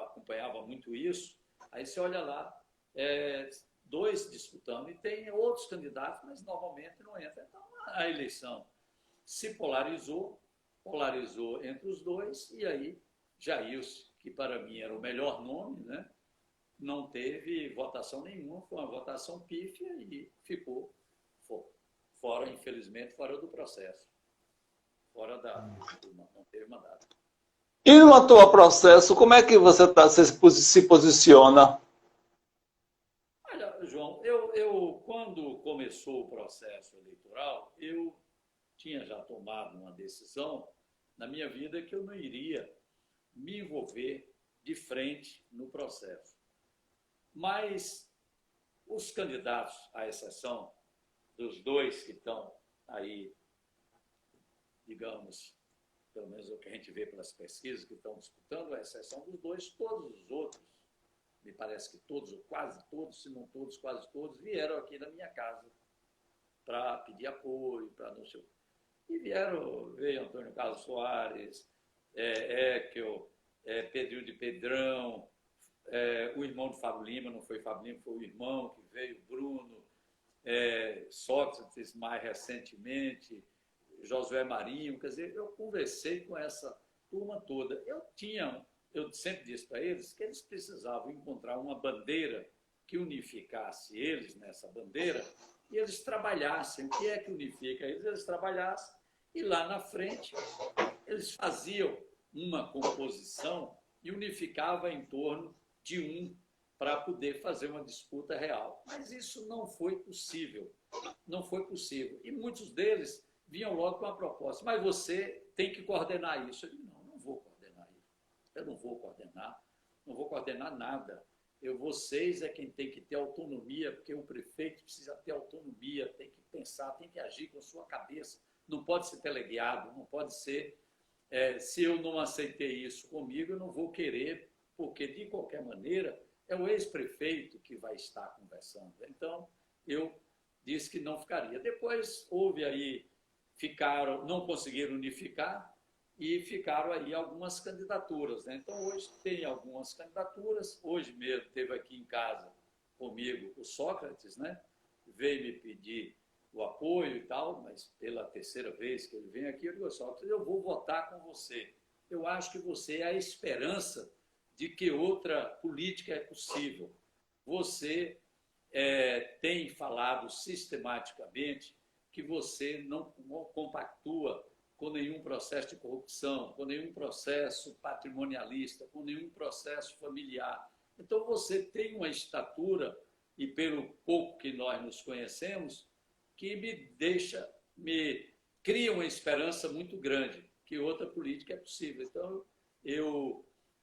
acompanhava muito isso, aí você olha lá, 2 disputando, e tem outros candidatos, mas normalmente não entra. Então, a eleição se polarizou entre os dois, e aí Jailce, que para mim era o melhor nome, né, não teve votação nenhuma, foi uma votação pífia e ficou fora, infelizmente, fora do processo. Não teve mandato. E no atual processo, como é que você se posiciona? Olha, João, quando começou o processo eleitoral, eu tinha já tomado uma decisão na minha vida que eu não iria me envolver de frente no processo. Mas os candidatos, à exceção dos 2 que estão aí, digamos, pelo menos o que a gente vê pelas pesquisas que estão disputando, à exceção dos 2, todos os outros, me parece que todos, ou quase todos, se não todos, quase todos, vieram aqui na minha casa para pedir apoio, para não sei o quê. E veio Antônio Carlos Soares, Ekel, Pedrinho de Pedrão, o irmão do Fábio Lima, não foi Fábio Lima, foi o irmão que veio, Bruno, Sócrates mais recentemente, Josué Marinho, quer dizer, eu conversei com essa turma toda. Eu sempre disse para eles que eles precisavam encontrar uma bandeira que unificasse eles nessa bandeira e eles trabalhassem. O que é que unifica eles? Eles trabalhassem e lá na frente eles faziam uma composição e unificava em torno de um para poder fazer uma disputa real. Mas isso não foi possível. Não foi possível. E muitos deles vinham logo com a proposta. Mas você tem que coordenar isso. Eu disse, não vou coordenar isso. Eu não vou coordenar nada. Vocês é quem tem que ter autonomia, porque o prefeito precisa ter autonomia, tem que pensar, tem que agir com a sua cabeça. Não pode ser teleguiado, não pode ser... se eu não aceitei isso comigo, eu não vou querer, porque, de qualquer maneira, é o ex-prefeito que vai estar conversando. Então, eu disse que não ficaria. Depois, houve aí, não conseguiram unificar e ficaram aí algumas candidaturas, né? Então, hoje tem algumas candidaturas. Hoje mesmo teve aqui em casa comigo o Sócrates, né? Veio me pedir o apoio e tal, mas pela terceira vez que ele vem aqui, eu digo, Sócrates, eu vou votar com você. Eu acho que você é a esperança de que outra política é possível. Você tem falado sistematicamente que você não compactua com nenhum processo de corrupção, com nenhum processo patrimonialista, com nenhum processo familiar. Então, você tem uma estatura, e pelo pouco que nós nos conhecemos, que me cria uma esperança muito grande, que outra política é possível. Então,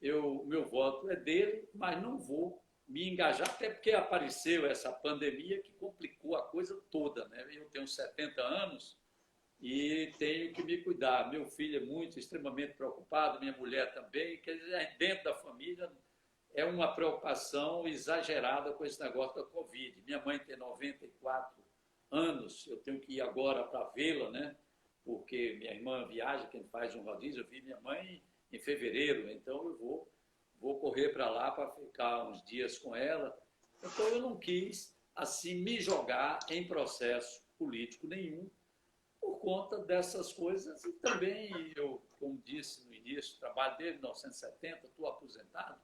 meu voto é dele, mas não vou me engajar, até porque apareceu essa pandemia que complicou a coisa toda, né? Eu tenho 70 anos e tenho que me cuidar. Meu filho é extremamente preocupado, minha mulher também, quer dizer, dentro da família é uma preocupação exagerada com esse negócio da Covid. Minha mãe tem 94 anos, eu tenho que ir agora para vê-la, né? Porque minha irmã viaja, quem faz um rodízio, eu vi minha mãe em fevereiro, então eu vou correr para lá para ficar uns dias com ela. Então eu não quis, assim, me jogar em processo político nenhum por conta dessas coisas. E também eu, como disse no início, trabalho desde 1970, estou aposentado,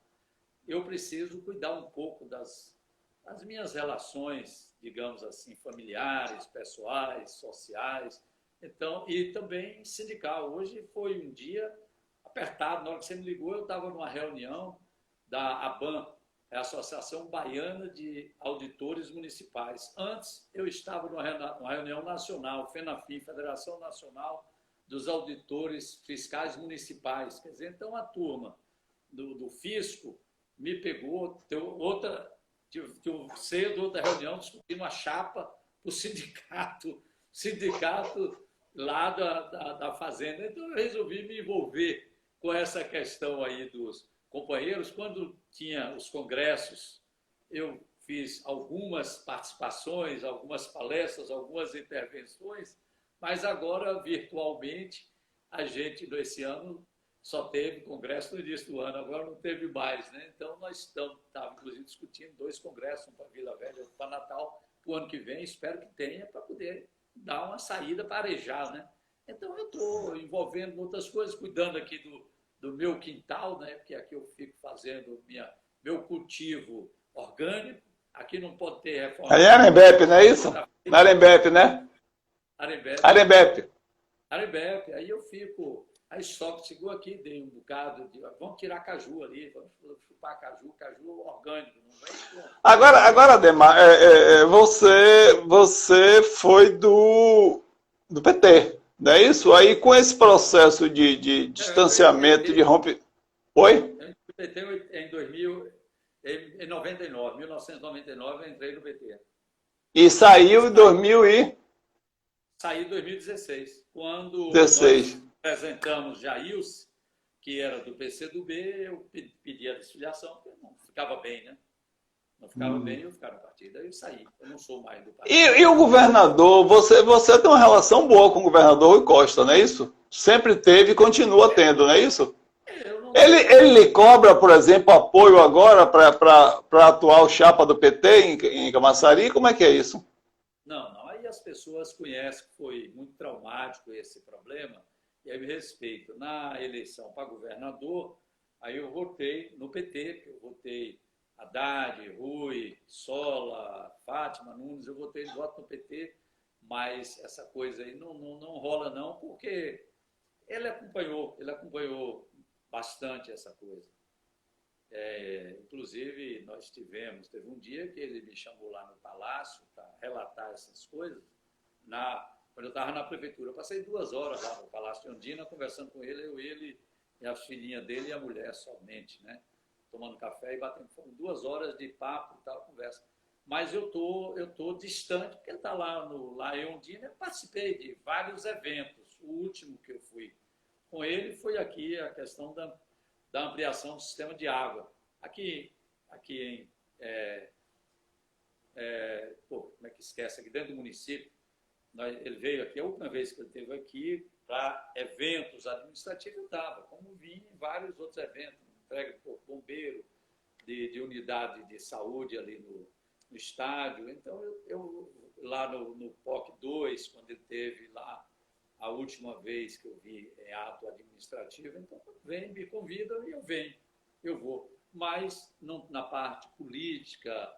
eu preciso cuidar um pouco das minhas relações, digamos assim, familiares, pessoais, sociais, então, e também sindical. Hoje foi um dia apertado. Na hora que você me ligou, eu estava numa reunião da ABAN, a Associação Baiana de Auditores Municipais. Antes, eu estava numa reunião nacional, FENAFIM, Federação Nacional dos Auditores Fiscais Municipais. Quer dizer, então, a turma do fisco me pegou, cedo, outra reunião, discutindo a chapa para o sindicato lá da Fazenda. Então, eu resolvi me envolver com essa questão aí dos companheiros. Quando tinha os congressos, eu fiz algumas participações, algumas palestras, algumas intervenções, mas agora, virtualmente, a gente, esse ano, só teve congresso no início do ano, agora não teve mais, né? Então, nós estamos, inclusive, discutindo 2 congressos, um para Vila Velha e outro para Natal, para o ano que vem, espero que tenha, para poder dar uma saída para arejar, né? Então, eu estou envolvendo outras coisas, cuidando aqui do meu quintal, né? Porque aqui eu fico fazendo meu cultivo orgânico, aqui não pode ter reforma. Aí é Arembepe, não é isso? Na Arembepe, né? Arembepe, aí eu fico... Aí só que chegou aqui, dei um bocado de... Vamos tirar caju ali, vamos chupar caju orgânico. Não vai... Agora, Ademar, você foi do PT, não é isso? Aí com esse processo de distanciamento, de rompe... Oi? Eu entrei no PT em 1999 eu entrei no PT. E saiu em 2000 e... Saí em 2016, quando... 16. Nós apresentamos Jailson, que era do PCdoB, eu pedi a desfiliação, porque não ficava bem, né? Não ficava bem, eu ficava no partido. Aí eu saí, eu não sou mais do partido. E o governador, você tem uma relação boa com o governador Rui Costa, não é isso? Sempre teve e continua tendo, não é isso? Ele ninguém cobra, por exemplo, apoio agora para a atual chapa do PT em Camaçari? Como é que é isso? Não, não. Aí as pessoas conhecem que foi muito traumático esse problema, e aí me respeito. Na eleição para governador, aí eu votei no PT, eu votei Haddad, Rui, Sola, Fátima, Nunes, eu votei voto no PT, mas essa coisa aí não rola não, porque ele acompanhou bastante essa coisa. Inclusive, teve um dia que ele me chamou lá no Palácio para relatar essas coisas, quando eu estava na prefeitura. Eu passei 2 horas lá no Palácio de Ondina, conversando com ele e a filhinha dele e a mulher somente, né? Tomando café e batendo fome. 2 horas de papo e tal, conversa. Mas eu tô distante, porque ele está lá em Ondina. Eu participei de vários eventos. O último que eu fui com ele foi aqui a questão da ampliação do sistema de água. Aqui em... como é que esquece? Aqui dentro do município, ele veio aqui, a última vez que ele esteve aqui, para eventos administrativos, eu estava, como vim em vários outros eventos, entrega de corpo bombeiro, de unidade de saúde ali no estádio. Então, eu lá no POC 2, quando ele esteve lá, a última vez que eu vi em ato administrativo, então, me convidam e eu venho, eu vou. Mas não, na parte política,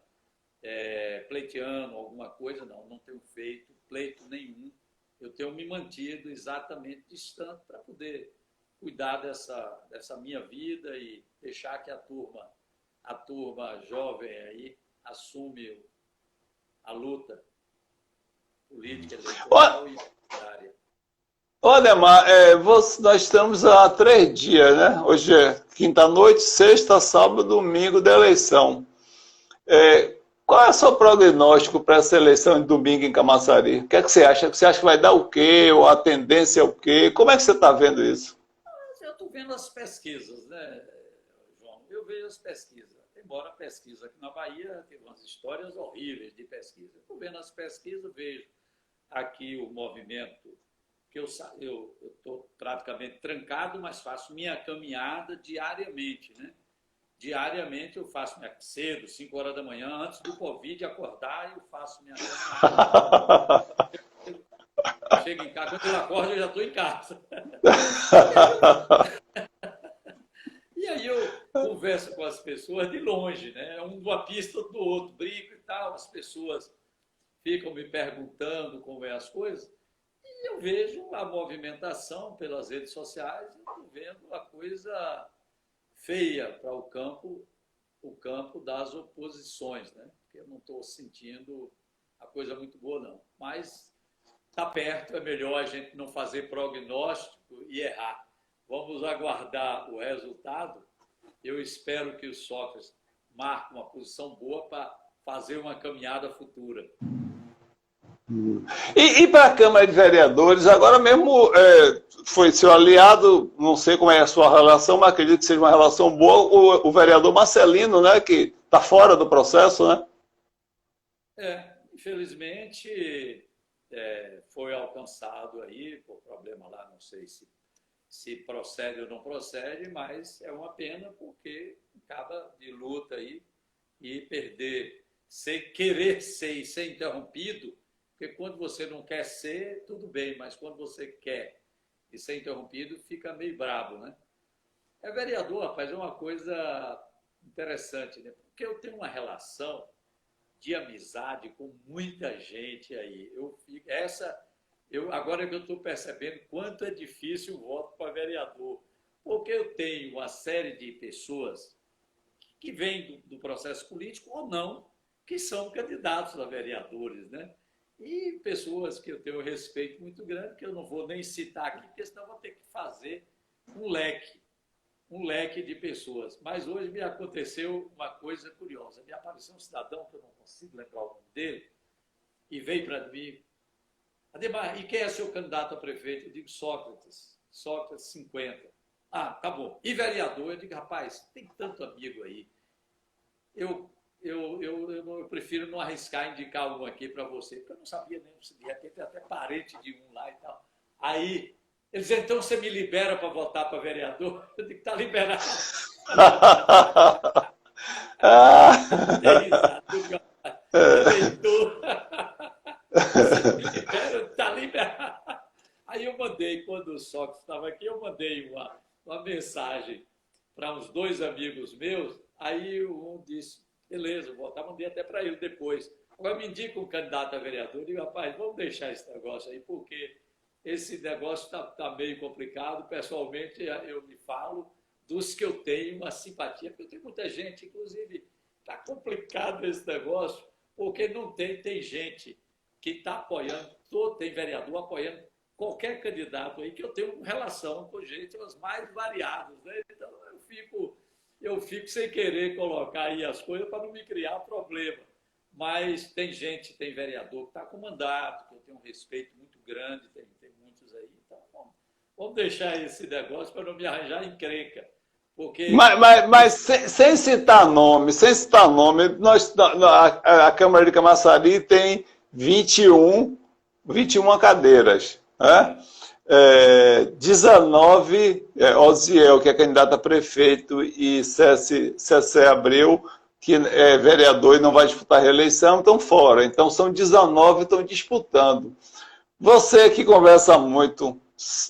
pleiteando alguma coisa, não tenho feito pleito nenhum. Eu tenho me mantido exatamente distante para poder cuidar dessa minha vida e deixar que a turma jovem aí assume a luta política, eleitoral e partidária. Ô, Ademar, nós estamos há 3 dias, né? Hoje é quinta-noite, sexta, sábado, domingo da eleição. Qual é o seu prognóstico para essa eleição de domingo em Camaçari? O que é que você acha? Você acha que vai dar o quê? Ou a tendência é o quê? Como é que você está vendo isso? Eu estou vendo as pesquisas, né, João? Eu vejo as pesquisas. Embora a pesquisa aqui na Bahia teve umas histórias horríveis de pesquisa. Estou vendo as pesquisas, vejo aqui o movimento, que eu estou praticamente trancado, mas faço minha caminhada diariamente, né? Diariamente eu faço cedo, 5 horas da manhã, antes do Covid acordar, eu faço minha caminhada. Eu chego em casa, quando eu acordo, eu já estou em casa. E aí eu converso com as pessoas de longe, né? Um de uma pista do outro, brinco e tal, as pessoas ficam me perguntando como é as coisas, e eu vejo a movimentação pelas redes sociais e estou vendo a coisa feia para o campo das oposições, né? Porque eu não estou sentindo a coisa muito boa, não. Mas está perto, é melhor a gente não fazer prognóstico e errar. Vamos aguardar o resultado. Eu espero que o Sócrates marque uma posição boa para fazer uma caminhada futura. E para a Câmara de Vereadores, agora mesmo foi seu aliado, não sei como é a sua relação, mas acredito que seja uma relação boa, o vereador Marcelino, né, que está fora do processo, né? Infelizmente, foi alcançado aí, por problema lá, não sei se procede ou não procede, mas é uma pena porque acaba de luta aí e perder, querer ser e ser interrompido. Porque quando você não quer ser, tudo bem, mas quando você quer e ser interrompido, fica meio brabo, né? Vereador, rapaz, é uma coisa interessante, né? Porque eu tenho uma relação de amizade com muita gente aí. Agora que eu estou percebendo quanto é difícil o voto para vereador. Porque eu tenho uma série de pessoas que vêm do processo político ou não, que são candidatos a vereadores, né? E pessoas que eu tenho um respeito muito grande, que eu não vou nem citar aqui, porque senão eu vou ter que fazer um leque de pessoas. Mas hoje me aconteceu uma coisa curiosa. Me apareceu um cidadão, que eu não consigo lembrar o nome dele, e veio para mim: Ademar, e quem é seu candidato a prefeito? Eu digo Sócrates 50. Ah, tá bom. E vereador? Eu digo, rapaz, tem tanto amigo aí. Eu prefiro não arriscar indicar um aqui para você, porque eu não sabia nem se de repente até parente de um lá e tal. Aí, eles então você me libera para votar para vereador? Eu digo, está liberado. É risada, eleitor. Está liberado. Aí eu mandei, quando o Sócrates estava aqui, eu mandei uma mensagem para uns dois amigos meus. Aí um disse, beleza, vou votar, mandei até para ele depois. Agora me indica um candidato a vereador. Eu digo, rapaz, vamos deixar esse negócio aí, porque esse negócio está meio complicado. Pessoalmente, eu me falo dos que eu tenho uma simpatia, porque eu tenho muita gente, inclusive, está complicado esse negócio, porque não tem gente que está apoiando, tem vereador apoiando qualquer candidato aí que eu tenho relação com gente os mais variados, né? Então eu fico sem querer colocar aí as coisas para não me criar problema. Mas tem gente, tem vereador que está com mandato, que eu tenho um respeito muito grande, tem muitos aí. Então, vamos deixar esse negócio para não me arranjar encrenca. Porque... Mas sem citar nome, a Câmara de Camaçari tem 21 cadeiras. Né? 19, Osiel, que é candidato a prefeito, e Cessé Abreu, que é vereador e não vai disputar a reeleição, estão fora. Então são 19 que estão disputando. Você que conversa muito,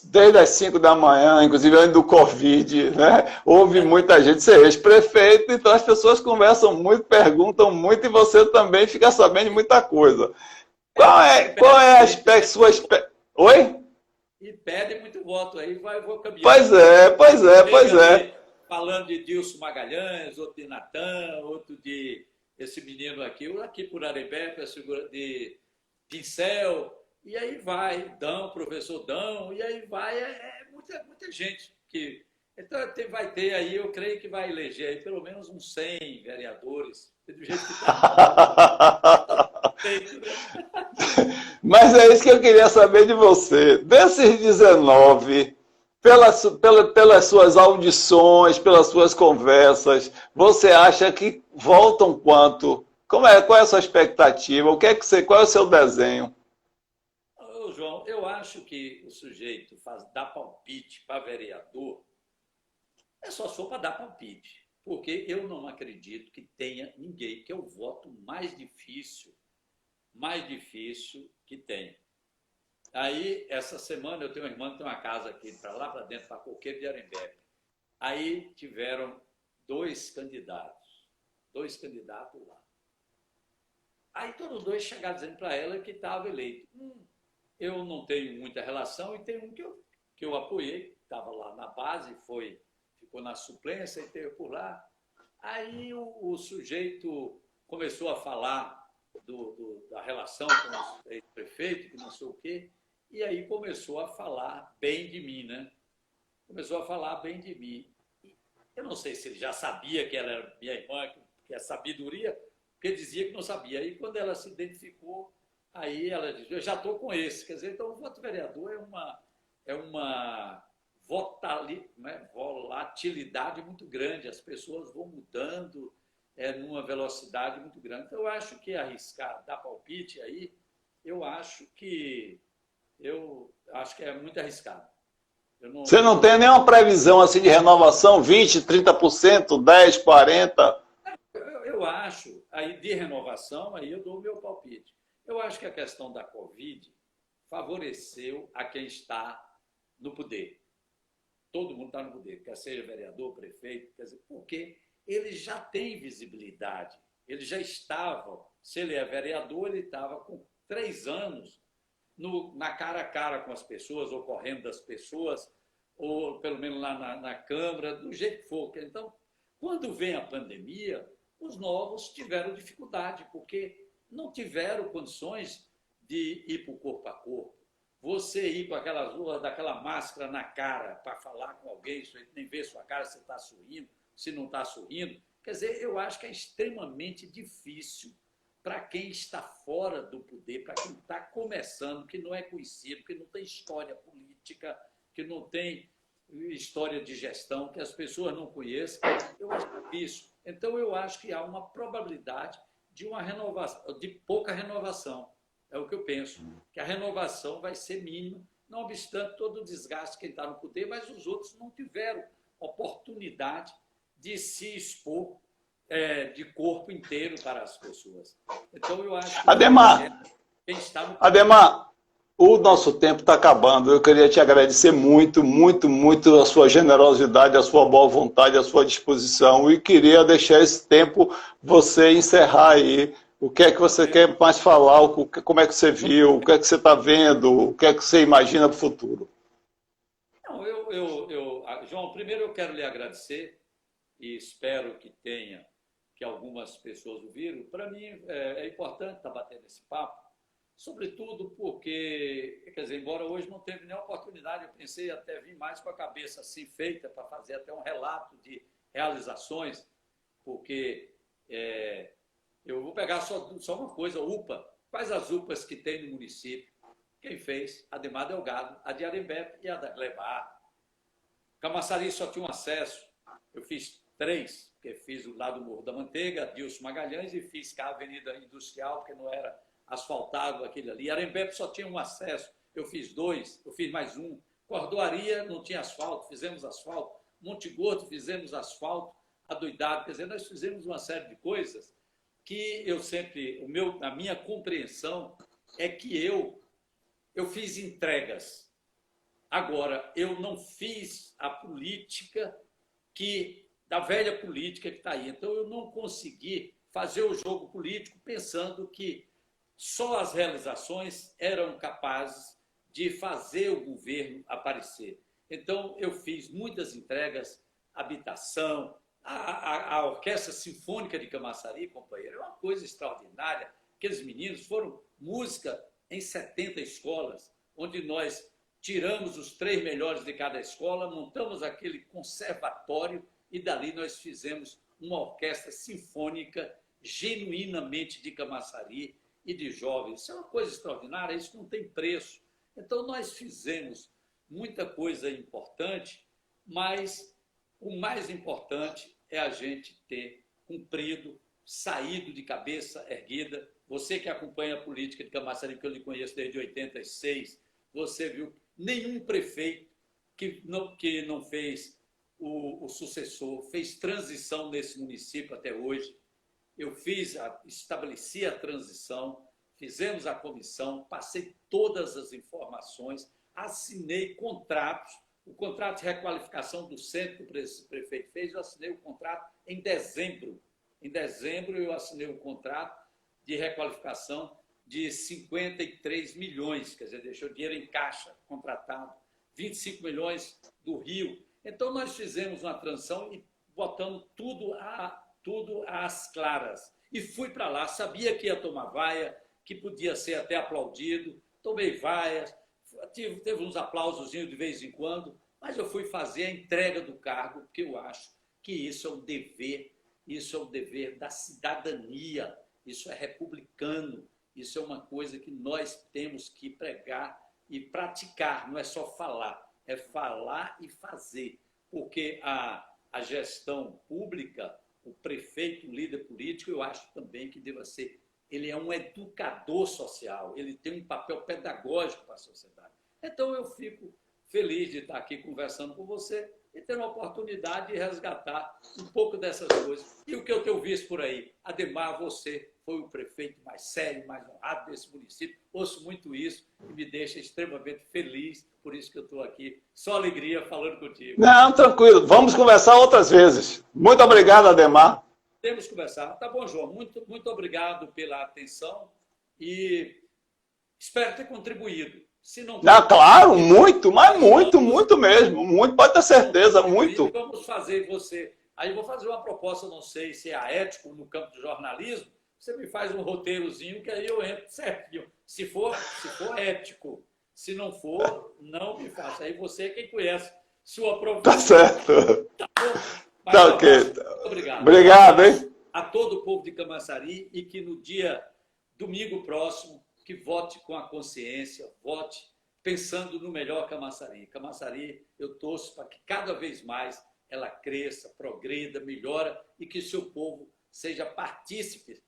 desde as 5 da manhã, inclusive antes do Covid, né? Houve muita gente ser ex-prefeito, então as pessoas conversam muito, perguntam muito, e você também fica sabendo de muita coisa. Qual é a sua expectativa? Oi? E pede muito voto aí, vou caminhar. Pois é. Falando de Dilson Magalhães, outro de Natan, outro de esse menino aqui por Arembepe, de Pincel, e aí vai, professor Dão, e aí vai, muita gente que... Então vai ter aí, eu creio que vai eleger aí pelo menos uns 100 vereadores, do jeito que está. Mas é isso que eu queria saber de você. Desses 19, pelas suas audições, pelas suas conversas, você acha que voltam quanto? Qual é a sua expectativa? Qual é o seu desenho? Ô, João, eu acho que o sujeito dá palpite para vereador é só para dar palpite. Porque eu não acredito que tenha ninguém, que é o voto mais difícil que tem. Aí, essa semana, eu tenho uma irmã que tem uma casa aqui, para lá para dentro, para Coqueiro de Arembepe. Aí tiveram dois candidatos lá. Aí todos dois chegaram dizendo para ela que estava eleito. Eu não tenho muita relação, e tem um que eu apoiei, estava lá na base, ficou na suplência e teve por lá. Aí o sujeito começou a falar da relação com o ex-prefeito, que não sei o quê, e aí começou a falar bem de mim, né? Começou a falar bem de mim. Eu não sei se ele já sabia que ela era minha irmã, que é sabedoria, porque dizia que não sabia. Aí, quando ela se identificou, aí ela disse, eu já estou com esse. Quer dizer, então o voto vereador é uma volatilidade muito grande, as pessoas vão mudando numa velocidade muito grande. Então, eu acho que arriscar, dar palpite aí, eu acho que é muito arriscado. Você não tem nenhuma previsão assim de renovação, 20%, 30%, 10%, 40%? Eu acho, aí de renovação, aí eu dou o meu palpite. Eu acho que a questão da Covid favoreceu a quem está no poder. Todo mundo está no poder, quer seja vereador, prefeito, quer dizer, porque ele já tem visibilidade. Ele já estava, se ele é vereador, ele estava com 3 anos na cara a cara com as pessoas, ou correndo das pessoas, ou pelo menos lá na Câmara, do jeito que for. Então, quando vem a pandemia, os novos tiveram dificuldade, porque não tiveram condições de ir para o corpo a corpo. Você ir com daquela máscara na cara para falar com alguém, nem ver sua cara se está sorrindo, se não está sorrindo. Quer dizer, eu acho que é extremamente difícil para quem está fora do poder, para quem está começando, que não é conhecido, que não tem história política, que não tem história de gestão, que as pessoas não conhecem. Eu acho difícil. Então, eu acho que há uma probabilidade de uma renovação, de pouca renovação. É o que eu penso, que a renovação vai ser mínima, não obstante todo o desgaste que está no poder, mas os outros não tiveram oportunidade de se expor de corpo inteiro para as pessoas. Então, eu acho que quem está no... Ademar, o nosso tempo está acabando. Eu queria te agradecer muito, muito, muito a sua generosidade, a sua boa vontade, a sua disposição. E queria deixar esse tempo você encerrar aí. O que é que você quer mais falar? Como é que você viu? O que é que você está vendo? O que é que você imagina para o futuro? Não, João, primeiro eu quero lhe agradecer e espero que algumas pessoas ouviram. Para mim é importante estar batendo esse papo, sobretudo porque, quer dizer, embora hoje não teve nenhuma oportunidade, eu pensei até vir mais com a cabeça assim feita para fazer até um relato de realizações, porque eu vou pegar só uma coisa, UPA. Quais as UPAs que tem no município? Quem fez? Ademar Delgado, a de Arembepe e a da Lebar. Camaçari só tinha um acesso. Eu fiz 3, porque fiz o lado do Morro da Manteiga, Dilson Magalhães, e fiz cá a Avenida Industrial, porque não era asfaltado aquele ali. Arembepe só tinha um acesso. Eu fiz 2, eu fiz mais um. Cordoaria não tinha asfalto, fizemos asfalto. Monte Gordo fizemos asfalto, adoidado. Quer dizer, nós fizemos uma série de coisas que eu sempre, a minha compreensão é que eu fiz entregas. Agora, eu não fiz a política da velha política que está aí. Então, eu não consegui fazer o jogo político pensando que só as realizações eram capazes de fazer o governo aparecer. Então, eu fiz muitas entregas, habitação, a Orquestra Sinfônica de Camaçari, companheiro, é uma coisa extraordinária. Aqueles meninos foram música em 70 escolas, onde nós tiramos os 3 melhores de cada escola, montamos aquele conservatório e dali nós fizemos uma orquestra sinfônica genuinamente de Camaçari e de jovens. Isso é uma coisa extraordinária, isso não tem preço. Então, nós fizemos muita coisa importante, mas o mais importante é a gente ter cumprido, saído de cabeça erguida. Você que acompanha a política de Camaçari, que eu lhe conheço desde 86, você viu nenhum prefeito que não fez o sucessor, fez transição nesse município até hoje. Eu estabeleci a transição, fizemos a comissão, passei todas as informações, assinei contratos. O contrato de requalificação do centro que o prefeito fez, eu assinei o contrato em dezembro. Em dezembro, eu assinei o contrato de requalificação de 53 milhões, quer dizer, deixou dinheiro em caixa, contratado, 25 milhões do Rio. Então, nós fizemos uma transição e botamos tudo às claras. E fui para lá, sabia que ia tomar vaia, que podia ser até aplaudido, tomei vaias, teve uns aplausozinhos de vez em quando, mas eu fui fazer a entrega do cargo, porque eu acho que isso é um dever da cidadania, isso é republicano, isso é uma coisa que nós temos que pregar e praticar, não é só falar, é falar e fazer, porque a gestão pública, o prefeito, o líder político, eu acho também que deva ser, ele é um educador social, ele tem um papel pedagógico para a sociedade. Então, eu fico feliz de estar aqui conversando com você e ter uma oportunidade de resgatar um pouco dessas coisas. E o que eu tenho visto por aí? Ademar, você foi o prefeito mais sério, mais honrado desse município. Ouço muito isso e me deixa extremamente feliz. Por isso que eu estou aqui. Só alegria falando contigo. Não, tranquilo. Vamos conversar outras vezes. Muito obrigado, Ademar. Temos que conversar. Tá bom, João. Muito, muito obrigado pela atenção e espero ter contribuído. Se não, claro, muito, mas muito mesmo. Muito, pode ter certeza, muito. Vamos fazer você. Aí eu vou fazer uma proposta, não sei se é a ético no campo do jornalismo. Você me faz um roteirozinho que aí eu entro certinho. Se for ético. Se não for, não me faça. Aí você é quem conhece sua profissão. Tá certo. Tá bom? Tá ok. Muito obrigado. Obrigado, hein? A todo o povo de Camaçari e que no dia domingo próximo que vote com a consciência, vote pensando no melhor Camaçari. Camaçari, eu torço para que cada vez mais ela cresça, progrida, melhora e que seu povo seja partícipe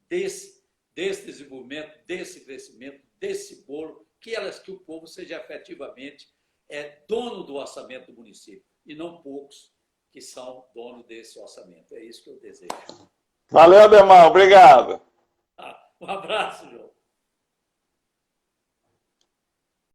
desse desenvolvimento, desse crescimento, desse bolo, que o povo seja efetivamente dono do orçamento do município e não poucos que são donos desse orçamento. É isso que eu desejo. Valeu, Ademar. Obrigado. Um abraço, João.